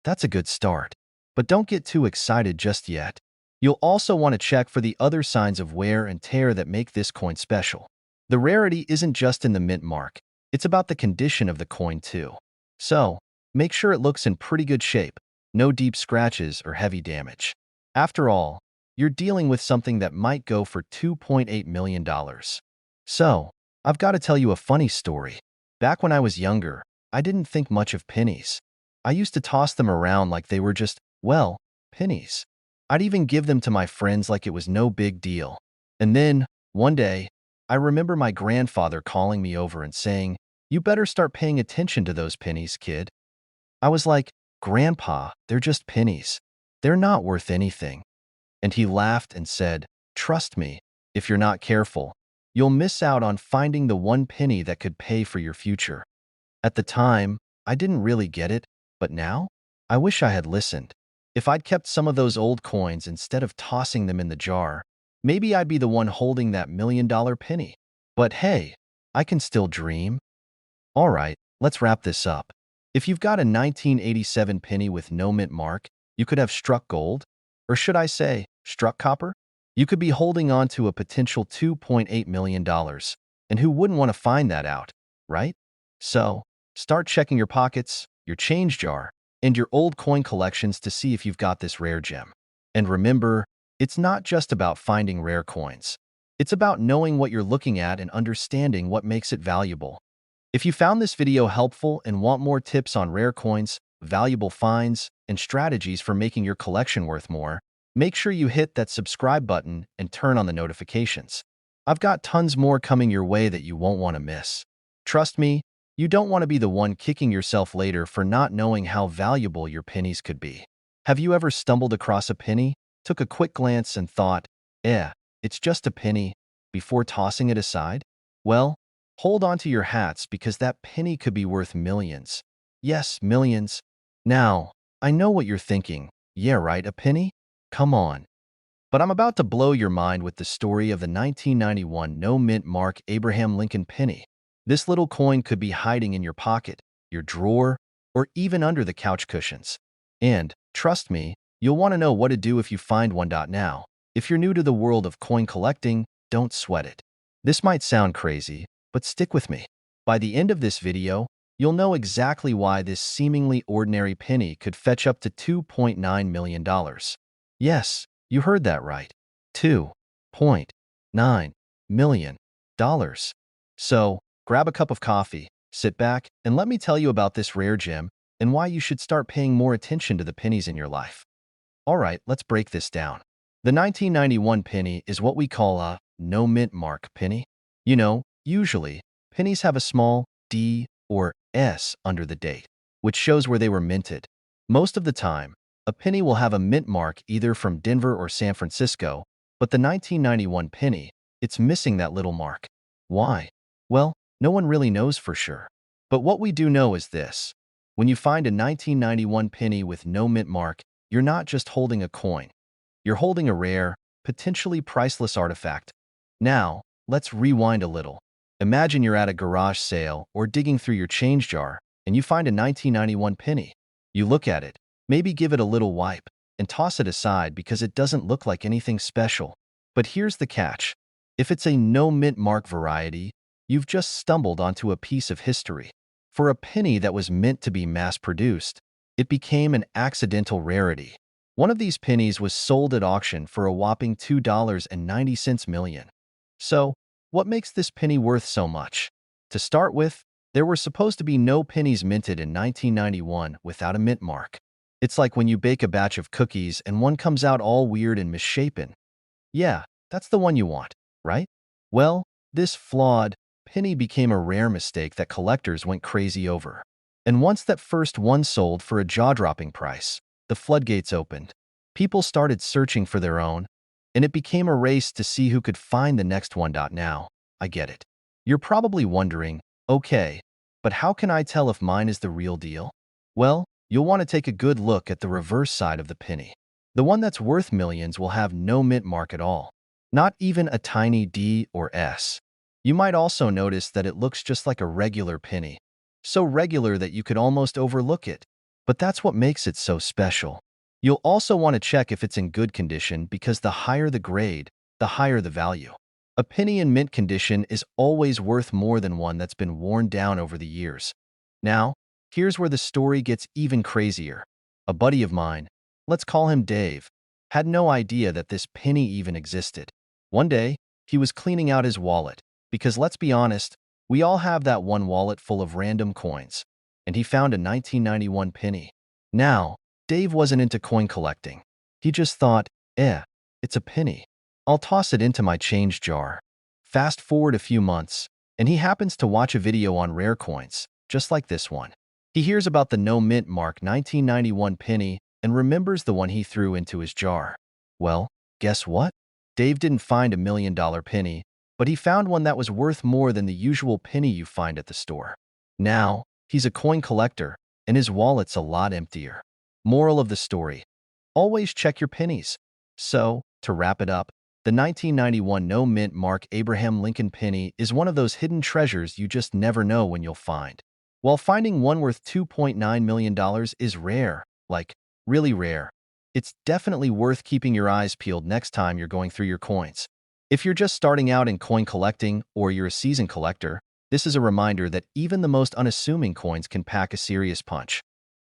That's a good start. But don't get too excited just yet. You'll also want to check for the other signs of wear and tear that make this coin special. The rarity isn't just in the mint mark. It's about the condition of the coin too. So, make sure it looks in pretty good shape, no deep scratches or heavy damage. After all, you're dealing with something that might go for $2.8 million. So, I've got to tell you a funny story. Back when I was younger, I didn't think much of pennies. I used to toss them around like they were just, well, pennies. I'd even give them to my friends like it was no big deal. And then, one day, I remember my grandfather calling me over and saying, "You better start paying attention to those pennies, kid." I was like, "Grandpa, they're just pennies. They're not worth anything." And he laughed and said, "Trust me, if you're not careful, you'll miss out on finding the one penny that could pay for your future." At the time, I didn't really get it, but now, I wish I had listened. If I'd kept some of those old coins instead of tossing them in the jar, maybe I'd be the one holding that $1 million penny. But hey, I can still dream. All right, let's wrap this up. If you've got a 1987 penny with no mint mark, you could have struck gold, or should I say, struck copper? You could be holding on to a potential $2.8 million, and who wouldn't want to find that out, right? So, start checking your pockets, your change jar, and your old coin collections to see if you've got this rare gem. And remember, it's not just about finding rare coins. It's about knowing what you're looking at and understanding what makes it valuable. If you found this video helpful and want more tips on rare coins, valuable finds, and strategies for making your collection worth more, make sure you hit that subscribe button and turn on the notifications. I've got tons more coming your way that you won't want to miss. Trust me, you don't want to be the one kicking yourself later for not knowing how valuable your pennies could be. Have you ever stumbled across a penny, took a quick glance and thought, it's just a penny, before tossing it aside? Well, hold on to your hats because that penny could be worth millions. Yes, millions. Now, I know what you're thinking. Yeah, right, a penny? Come on. But I'm about to blow your mind with the story of the 1991 no-mint mark Abraham Lincoln penny. This little coin could be hiding in your pocket, your drawer, or even under the couch cushions. And, trust me, you'll want to know what to do if you find one. Now, if you're new to the world of coin collecting, don't sweat it. This might sound crazy, but stick with me. By the end of this video, you'll know exactly why this seemingly ordinary penny could fetch up to $2.9 million. Yes, you heard that right. $2.9 million. So, grab a cup of coffee, sit back, and let me tell you about this rare gem and why you should start paying more attention to the pennies in your life. Alright, let's break this down. The 1991 penny is what we call a no-mint mark penny. Usually, pennies have a small D or S under the date, which shows where they were minted. Most of the time, a penny will have a mint mark either from Denver or San Francisco, but the 1991 penny, it's missing that little mark. Why? Well, no one really knows for sure. But what we do know is this. When you find a 1991 penny with no mint mark, you're not just holding a coin. You're holding a rare, potentially priceless artifact. Now, let's rewind a little. Imagine you're at a garage sale or digging through your change jar, and you find a 1991 penny. You look at it, maybe give it a little wipe, and toss it aside because it doesn't look like anything special. But here's the catch. If it's a no-mint mark variety, you've just stumbled onto a piece of history. For a penny that was meant to be mass-produced, it became an accidental rarity. One of these pennies was sold at auction for a whopping $2.90 million. So, what makes this penny worth so much? To start with, there were supposed to be no pennies minted in 1991 without a mint mark. It's like when you bake a batch of cookies and one comes out all weird and misshapen. Yeah, that's the one you want, right? Well, this flawed penny became a rare mistake that collectors went crazy over. And once that first one sold for a jaw-dropping price, the floodgates opened. People started searching for their own, and it became a race to see who could find the next one. Now, I get it. You're probably wondering, okay, but how can I tell if mine is the real deal? Well, you'll want to take a good look at the reverse side of the penny. The one that's worth millions will have no mint mark at all, not even a tiny D or S. You might also notice that it looks just like a regular penny, so regular that you could almost overlook it. But that's what makes it so special. You'll also want to check if it's in good condition because the higher the grade, the higher the value. A penny in mint condition is always worth more than one that's been worn down over the years. Now, here's where the story gets even crazier. A buddy of mine, let's call him Dave, had no idea that this penny even existed. One day, he was cleaning out his wallet, because let's be honest, we all have that one wallet full of random coins, and he found a 1991 penny. Now, Dave wasn't into coin collecting. He just thought, it's a penny. I'll toss it into my change jar. Fast forward a few months, and he happens to watch a video on rare coins, just like this one. He hears about the no mint mark 1991 penny and remembers the one he threw into his jar. Well, guess what? Dave didn't find a $1 million penny, but he found one that was worth more than the usual penny you find at the store. Now, he's a coin collector, and his wallet's a lot emptier. Moral of the story: always check your pennies. So, to wrap it up, the 1991 no-mint mark Abraham Lincoln penny is one of those hidden treasures you just never know when you'll find. While finding one worth $2.9 million is rare, like really rare, it's definitely worth keeping your eyes peeled next time you're going through your coins. If you're just starting out in coin collecting or you're a seasoned collector, this is a reminder that even the most unassuming coins can pack a serious punch.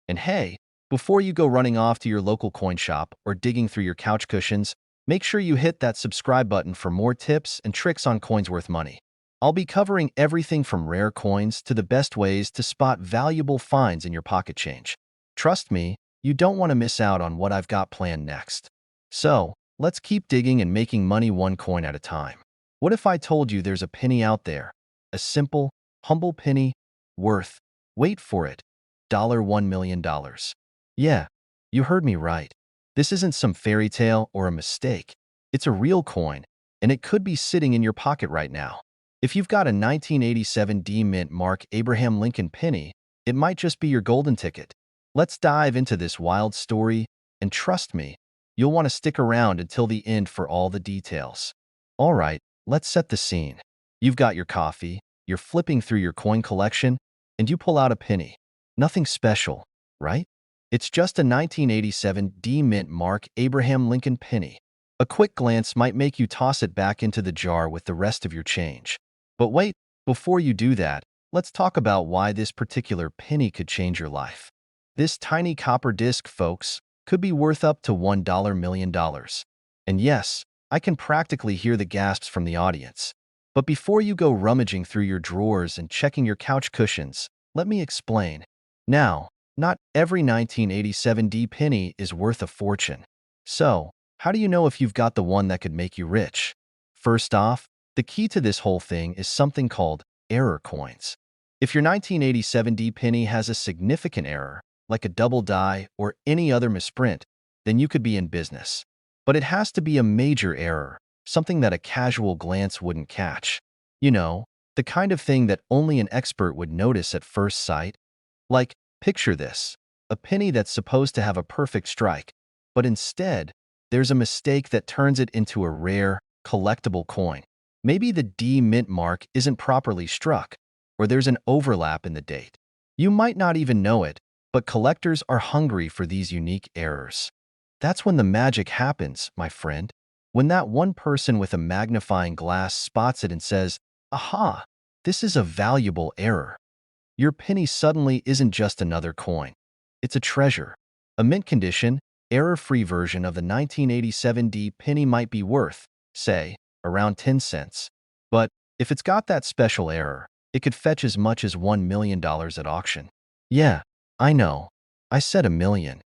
And hey, before you go running off to your local coin shop or digging through your couch cushions, make sure you hit that subscribe button for more tips and tricks on coins worth money. I'll be covering everything from rare coins to the best ways to spot valuable finds in your pocket change. Trust me, you don't want to miss out on what I've got planned next. So, let's keep digging and making money one coin at a time. What if I told you there's a penny out there? A simple, humble penny worth, wait for it, $1 million. Yeah, you heard me right. This isn't some fairy tale or a mistake. It's a real coin, and it could be sitting in your pocket right now. If you've got a 1987 D mint mark Abraham Lincoln penny, it might just be your golden ticket. Let's dive into this wild story, and trust me, You'll want to stick around until the end for all the details. All right, let's set the scene. You've got your coffee, you're flipping through your coin collection, and you pull out a penny. Nothing special, right? It's just a 1987 D Mint Mark Abraham Lincoln penny. A quick glance might make you toss it back into the jar with the rest of your change. But wait, before you do that, let's talk about why this particular penny could change your life. This tiny copper disc, folks, could be worth up to $1 million. And yes, I can practically hear the gasps from the audience. But before you go rummaging through your drawers and checking your couch cushions, let me explain. Now, not every 1987 D penny is worth a fortune. So, how do you know if you've got the one that could make you rich? First off, the key to this whole thing is something called error coins. If your 1987 D penny has a significant error, like a double die or any other misprint, then you could be in business. But it has to be a major error, something that a casual glance wouldn't catch. You know, the kind of thing that only an expert would notice at first sight. Like, picture this, a penny that's supposed to have a perfect strike, but instead, there's a mistake that turns it into a rare, collectible coin. Maybe the D mint mark isn't properly struck, or there's an overlap in the date. You might not even know it, but collectors are hungry for these unique errors. That's when the magic happens, my friend. When that one person with a magnifying glass spots it and says, "Aha, this is a valuable error." Your penny suddenly isn't just another coin. It's a treasure. A mint condition, error-free version of the 1987 D penny might be worth, say, around 10 cents. But if it's got that special error, it could fetch as much as $1 million at auction. Yeah, I know. I said a million.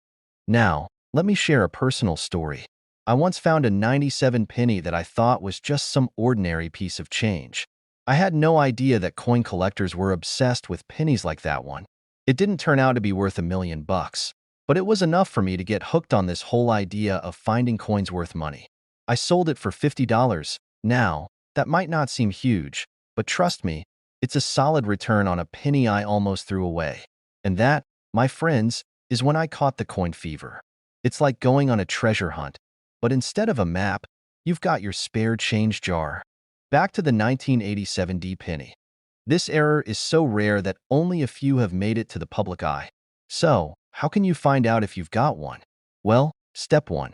Now, let me share a personal story. I once found a 97 penny that I thought was just some ordinary piece of change. I had no idea that coin collectors were obsessed with pennies like that one. It didn't turn out to be worth $1 million, but it was enough for me to get hooked on this whole idea of finding coins worth money. I sold it for $50. Now, that might not seem huge, but trust me, it's a solid return on a penny I almost threw away. And that, my friends, is when I caught the coin fever. It's like going on a treasure hunt, but instead of a map, you've got your spare change jar. Back to the 1987 D penny. This error is so rare that only a few have made it to the public eye. So, how can you find out if you've got one? Well, step 1.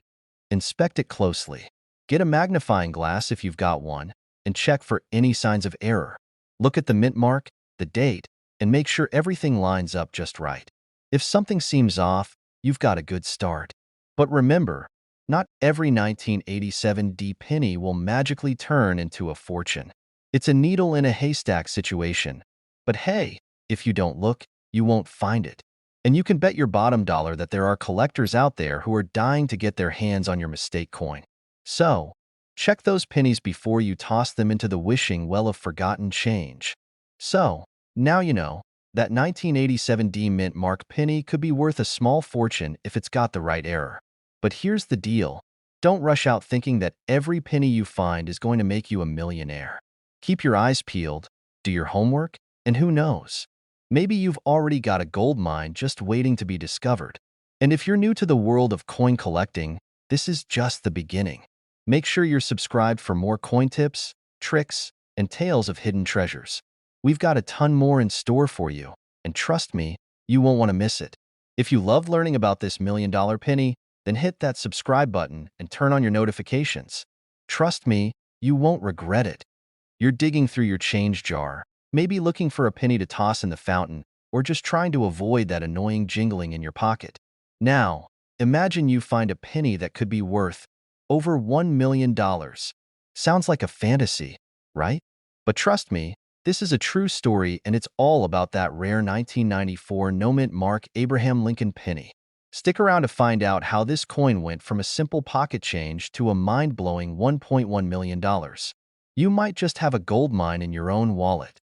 Inspect it closely. Get a magnifying glass if you've got one, and check for any signs of error. Look at the mint mark, the date, and make sure everything lines up just right. If something seems off, you've got a good start. But remember, not every 1987 D penny will magically turn into a fortune. It's a needle in a haystack situation. But hey, if you don't look, you won't find it. And you can bet your bottom dollar that there are collectors out there who are dying to get their hands on your mistake coin. So, check those pennies before you toss them into the wishing well of forgotten change. So, now you know, that 1987 D Mint Mark penny could be worth a small fortune if it's got the right error. But here's the deal. Don't rush out thinking that every penny you find is going to make you a millionaire. Keep your eyes peeled, do your homework, and who knows? Maybe you've already got a gold mine just waiting to be discovered. And if you're new to the world of coin collecting, this is just the beginning. Make sure you're subscribed for more coin tips, tricks, and tales of hidden treasures. We've got a ton more in store for you, and trust me, you won't want to miss it. If you loved learning about this $1 million penny, then hit that subscribe button and turn on your notifications. Trust me, you won't regret it. You're digging through your change jar, maybe looking for a penny to toss in the fountain, or just trying to avoid that annoying jingling in your pocket. Now, imagine you find a penny that could be worth over $1 million. Sounds like a fantasy, right? But trust me, this is a true story, and it's all about that rare 1994 no mint mark Abraham Lincoln penny. Stick around to find out how this coin went from a simple pocket change to a mind-blowing $1.1 million. You might just have a gold mine in your own wallet.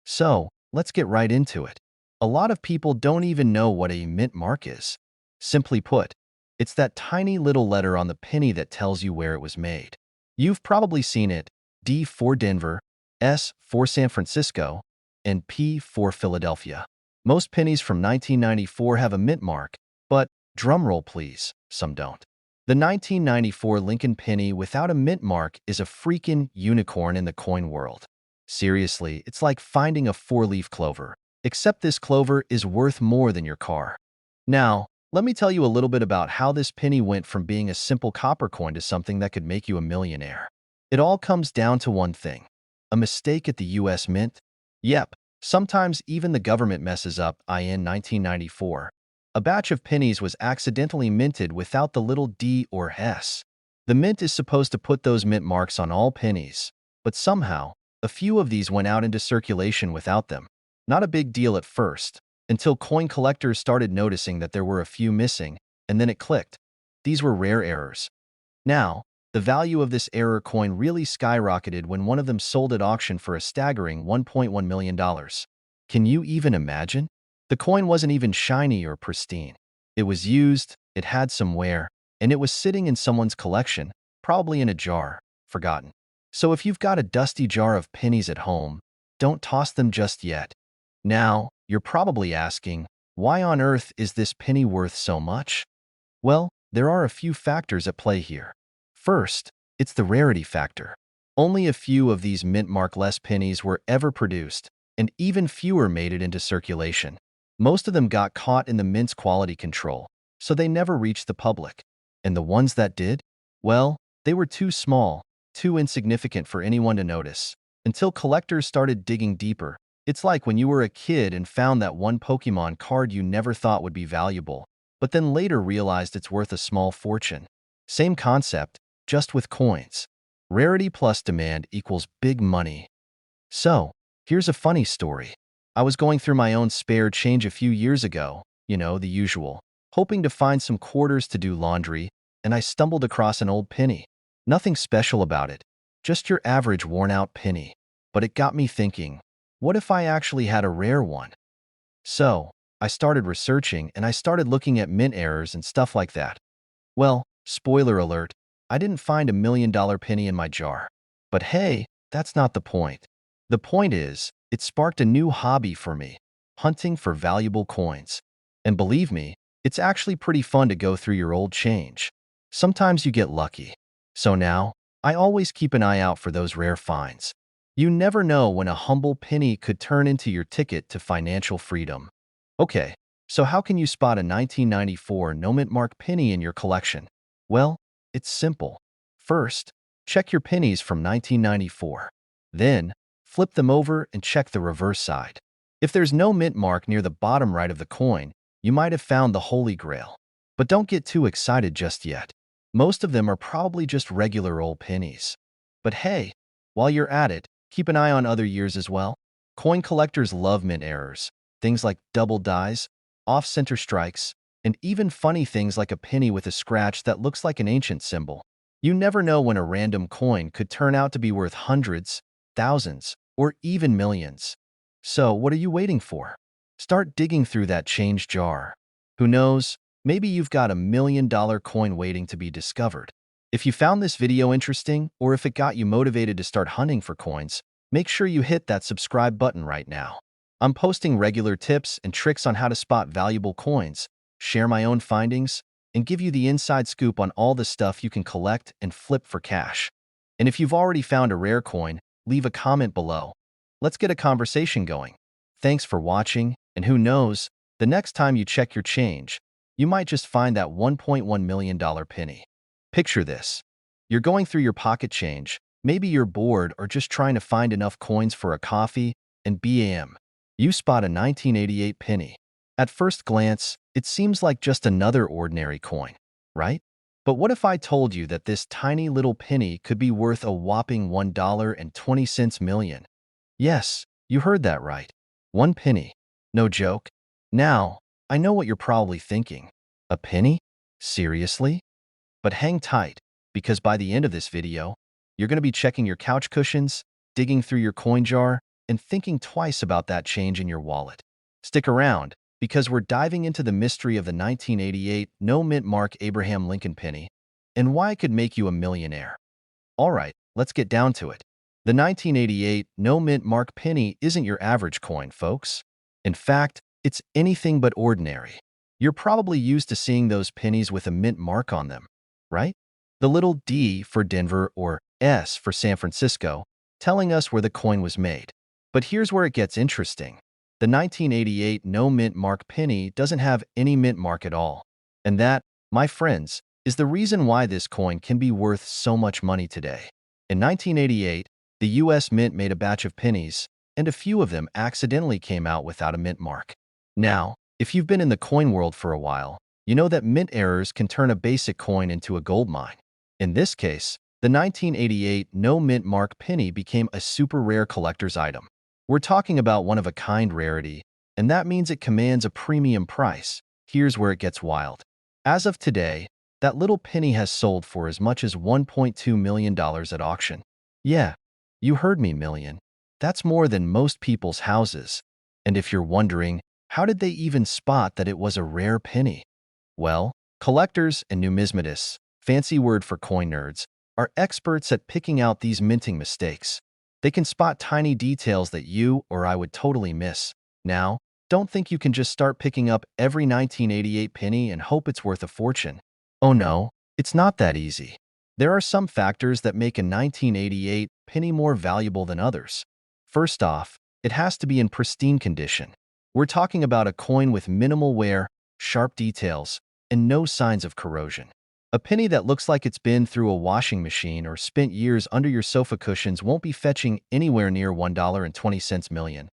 So, let's get right into it. A lot of people don't even know what a mint mark is. Simply put, it's that tiny little letter on the penny that tells you where it was made. You've probably seen it: D for Denver, S for San Francisco, and P for Philadelphia. Most pennies from 1994 have a mint mark, but drumroll please, some don't. The 1994 Lincoln penny without a mint mark is a freaking unicorn in the coin world. Seriously, it's like finding a four-leaf clover, except this clover is worth more than your car. Now, let me tell you a little bit about how this penny went from being a simple copper coin to something that could make you a millionaire. It all comes down to one thing: a mistake at the US Mint. Yep, sometimes even the government messes up. In 1994, a batch of pennies was accidentally minted without the little D or S. The mint is supposed to put those mint marks on all pennies, but somehow, a few of these went out into circulation without them. Not a big deal at first, until coin collectors started noticing that there were a few missing, and then it clicked. These were rare errors. Now, the value of this error coin really skyrocketed when one of them sold at auction for a staggering $1.1 million. Can you even imagine? The coin wasn't even shiny or pristine. It was used, it had some wear, and it was sitting in someone's collection, probably in a jar, forgotten. So if you've got a dusty jar of pennies at home, don't toss them just yet. Now, you're probably asking, why on earth is this penny worth so much? Well, there are a few factors at play here. First, it's the rarity factor. Only a few of these mint mark-less pennies were ever produced, and even fewer made it into circulation. Most of them got caught in the mint's quality control, so they never reached the public. And the ones that did? Well, they were too small, too insignificant for anyone to notice. Until collectors started digging deeper. It's like when you were a kid and found that one Pokemon card you never thought would be valuable, but then later realized it's worth a small fortune. Same concept, just with coins. Rarity plus demand equals big money. So, here's a funny story. I was going through my own spare change a few years ago, the usual, hoping to find some quarters to do laundry, and I stumbled across an old penny. Nothing special about it, just your average worn-out penny. But it got me thinking, what if I actually had a rare one? So, I started researching and I started looking at mint errors and stuff like that. Well, spoiler alert, I didn't find $1 million penny in my jar. But hey, that's not the point. The point is, it sparked a new hobby for me: hunting for valuable coins. And believe me, it's actually pretty fun to go through your old change. Sometimes you get lucky. So now, I always keep an eye out for those rare finds. You never know when a humble penny could turn into your ticket to financial freedom. Okay, so how can you spot a 1994 no-mint mark penny in your collection? Well, it's simple. First, check your pennies from 1994. Then, flip them over and check the reverse side. If there's no mint mark near the bottom right of the coin, you might have found the Holy Grail. But don't get too excited just yet. Most of them are probably just regular old pennies. But hey, while you're at it, keep an eye on other years as well. Coin collectors love mint errors. Things like double dies, off-center strikes, and even funny things like a penny with a scratch that looks like an ancient symbol. You never know when a random coin could turn out to be worth hundreds, thousands, or even millions. So what are you waiting for? Start digging through that change jar. Who knows, maybe you've got $1 million coin waiting to be discovered. If you found this video interesting, or if it got you motivated to start hunting for coins, make sure you hit that subscribe button right now. I'm posting regular tips and tricks on how to spot valuable coins, share my own findings, and give you the inside scoop on all the stuff you can collect and flip for cash. And if you've already found a rare coin, leave a comment below. Let's get a conversation going. Thanks for watching, and who knows, the next time you check your change, you might just find that $1.1 million penny. Picture this. You're going through your pocket change, maybe you're bored or just trying to find enough coins for a coffee, and bam, you spot a 1988 penny. At first glance, it seems like just another ordinary coin, right? But what if I told you that this tiny little penny could be worth a whopping $1.20 million? Yes, you heard that right. One penny. No joke. Now, I know what you're probably thinking. A penny? Seriously? But hang tight, because by the end of this video, you're going to be checking your couch cushions, digging through your coin jar, and thinking twice about that change in your wallet. Stick around, because we're diving into the mystery of the 1988 no-mint mark Abraham Lincoln penny and why it could make you a millionaire. All right, let's get down to it. The 1988 no-mint mark penny isn't your average coin, folks. In fact, it's anything but ordinary. You're probably used to seeing those pennies with a mint mark on them. right? The little D for Denver or S for San Francisco, telling us where the coin was made. But here's where it gets interesting. The 1988 no mint mark penny doesn't have any mint mark at all. And that, my friends, is the reason why this coin can be worth so much money today. In 1988, the US Mint made a batch of pennies, and a few of them accidentally came out without a mint mark. Now, if you've been in the coin world for a while, you know that mint errors can turn a basic coin into a gold mine. In this case, the 1988 no mint mark penny became a super rare collector's item. We're talking about one-of-a-kind rarity, and that means it commands a premium price. Here's where it gets wild. As of today, that little penny has sold for as much as $1.2 million at auction. Yeah, you heard me, million. That's more than most people's houses. And if you're wondering, how did they even spot that it was a rare penny? Well, collectors and numismatists, fancy word for coin nerds, are experts at picking out these minting mistakes. They can spot tiny details that you or I would totally miss. Now, don't think you can just start picking up every 1988 penny and hope it's worth a fortune. Oh no, it's not that easy. There are some factors that make a 1988 penny more valuable than others. First off, it has to be in pristine condition. We're talking about a coin with minimal wear, sharp details, and no signs of corrosion. A penny that looks like it's been through a washing machine or spent years under your sofa cushions won't be fetching anywhere near $1.20 million.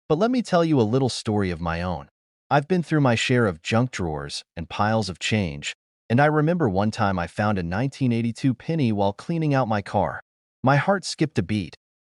But let me tell you a little story of my own. I've been through my share of junk drawers and piles of change, and I remember one time I found a 1982 penny while cleaning out my car. My heart skipped a beat.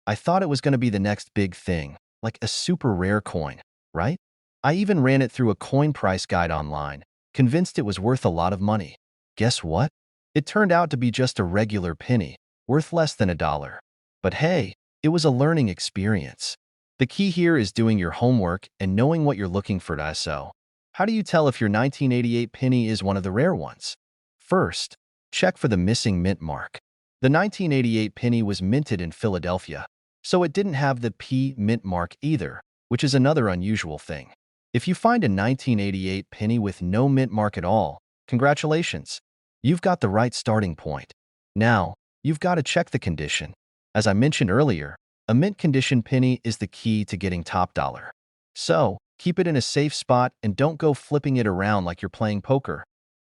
I thought it was going to be the next big thing, like a super rare coin, right? I even ran it through a coin price guide online, convinced it was worth a lot of money. Guess what? It turned out to be just a regular penny, worth less than $1. But hey, it was a learning experience. The key here is doing your homework and knowing what you're looking for. So, how do you tell if your 1988 penny is one of the rare ones? First, check for the missing mint mark. The 1988 penny was minted in Philadelphia, so it didn't have the P mint mark either, which is another unusual thing. If you find a 1988 penny with no mint mark at all, congratulations. You've got the right starting point. Now, you've got to check the condition. As I mentioned earlier, a mint condition penny is the key to getting top dollar. So, keep it in a safe spot and don't go flipping it around like you're playing poker.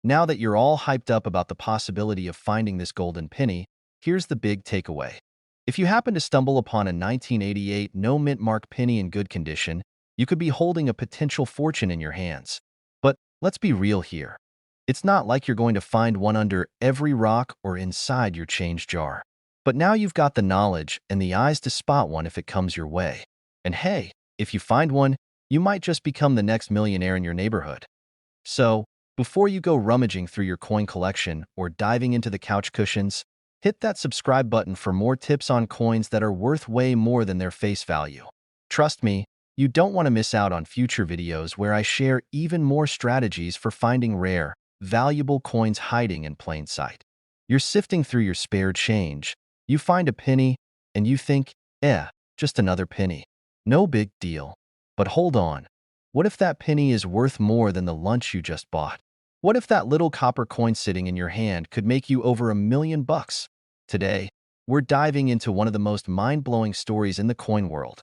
Now that you're all hyped up about the possibility of finding this golden penny, here's the big takeaway. If you happen to stumble upon a 1988 no mint mark penny in good condition, you could be holding a potential fortune in your hands. But let's be real here. It's not like you're going to find one under every rock or inside your change jar. But now you've got the knowledge and the eyes to spot one if it comes your way. And hey, if you find one, you might just become the next millionaire in your neighborhood. So, before you go rummaging through your coin collection or diving into the couch cushions, hit that subscribe button for more tips on coins that are worth way more than their face value. Trust me, you don't want to miss out on future videos where I share even more strategies for finding rare, valuable coins hiding in plain sight. You're sifting through your spare change. You find a penny, and you think, just another penny. No big deal. But hold on. What if that penny is worth more than the lunch you just bought? What if that little copper coin sitting in your hand could make you over $1 million? Today, we're diving into one of the most mind-blowing stories in the coin world.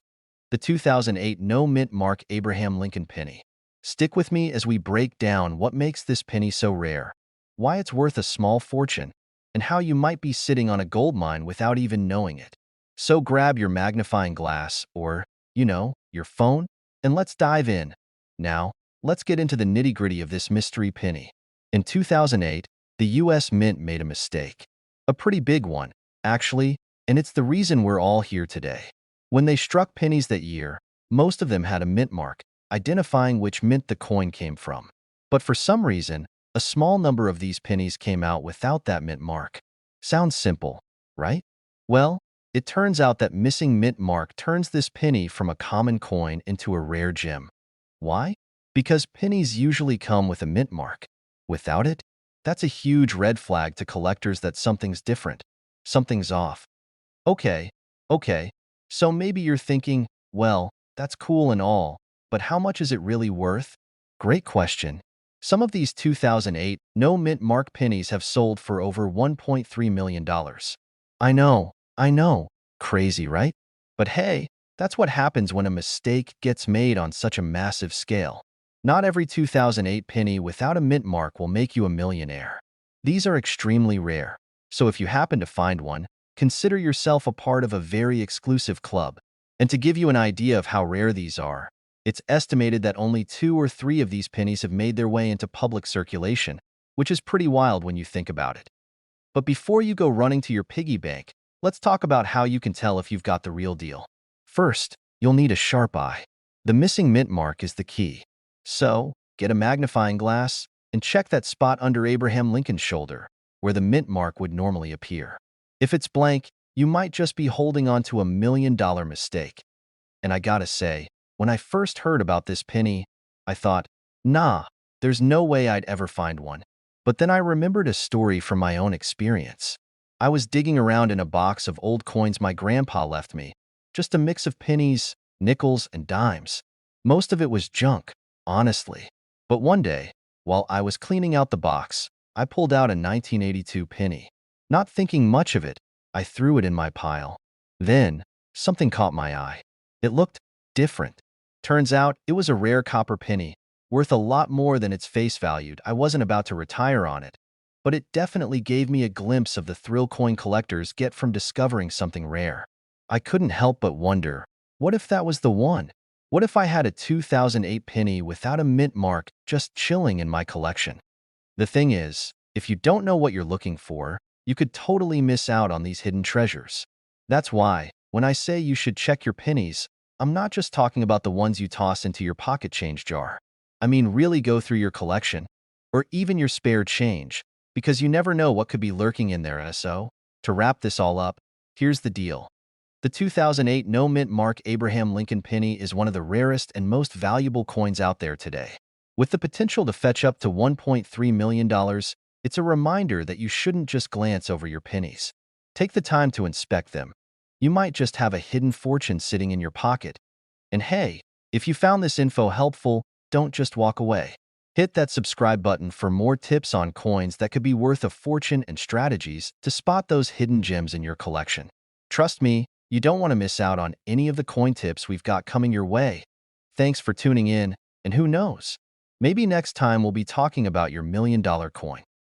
The 2008 no mint mark Abraham Lincoln penny. Stick with me as we break down what makes this penny so rare, why it's worth a small fortune, and how you might be sitting on a gold mine without even knowing it. So grab your magnifying glass or, your phone, and let's dive in. Now, let's get into the nitty-gritty of this mystery penny. In 2008, the US Mint made a mistake. A pretty big one, actually, and it's the reason we're all here today. When they struck pennies that year, most of them had a mint mark, identifying which mint the coin came from. But for some reason, a small number of these pennies came out without that mint mark. Sounds simple, right? Well, it turns out that missing mint mark turns this penny from a common coin into a rare gem. Why? Because pennies usually come with a mint mark. Without it, that's a huge red flag to collectors that something's different, something's off. Okay, so maybe you're thinking, well, that's cool and all, but how much is it really worth? Great question. Some of these 2008 no-mint mark pennies have sold for over $1.3 million. I know, crazy, right? But hey, that's what happens when a mistake gets made on such a massive scale. Not every 2008 penny without a mint mark will make you a millionaire. These are extremely rare, so if you happen to find one, consider yourself a part of a very exclusive club. And to give you an idea of how rare these are, it's estimated that only 2 or 3 of these pennies have made their way into public circulation, which is pretty wild when you think about it. But before you go running to your piggy bank, let's talk about how you can tell if you've got the real deal. First, you'll need a sharp eye. The missing mint mark is the key. So, get a magnifying glass and check that spot under Abraham Lincoln's shoulder, where the mint mark would normally appear. If it's blank, you might just be holding on to a $1 million mistake. And I gotta say, when I first heard about this penny, I thought, nah, there's no way I'd ever find one. But then I remembered a story from my own experience. I was digging around in a box of old coins my grandpa left me, just a mix of pennies, nickels, and dimes. Most of it was junk, honestly. But one day, while I was cleaning out the box, I pulled out a 1982 penny. Not thinking much of it, I threw it in my pile. Then, something caught my eye. It looked different. Turns out, it was a rare copper penny, worth a lot more than its face valued. I wasn't about to retire on it, but it definitely gave me a glimpse of the thrill coin collectors get from discovering something rare. I couldn't help but wonder, what if that was the one? What if I had a 2008 penny without a mint mark just chilling in my collection? The thing is, if you don't know what you're looking for, you could totally miss out on these hidden treasures. That's why, when I say you should check your pennies, I'm not just talking about the ones you toss into your pocket change jar. I mean, really go through your collection, or even your spare change, because you never know what could be lurking in there. So, to wrap this all up, here's the deal. The 2008 no-mint mark Abraham Lincoln penny is one of the rarest and most valuable coins out there today. With the potential to fetch up to $1.3 million, it's a reminder that you shouldn't just glance over your pennies. Take the time to inspect them. You might just have a hidden fortune sitting in your pocket. And hey, if you found this info helpful, don't just walk away. Hit that subscribe button for more tips on coins that could be worth a fortune and strategies to spot those hidden gems in your collection. Trust me, you don't want to miss out on any of the coin tips we've got coming your way. Thanks for tuning in, and who knows? Maybe next time we'll be talking about your $1 million coin.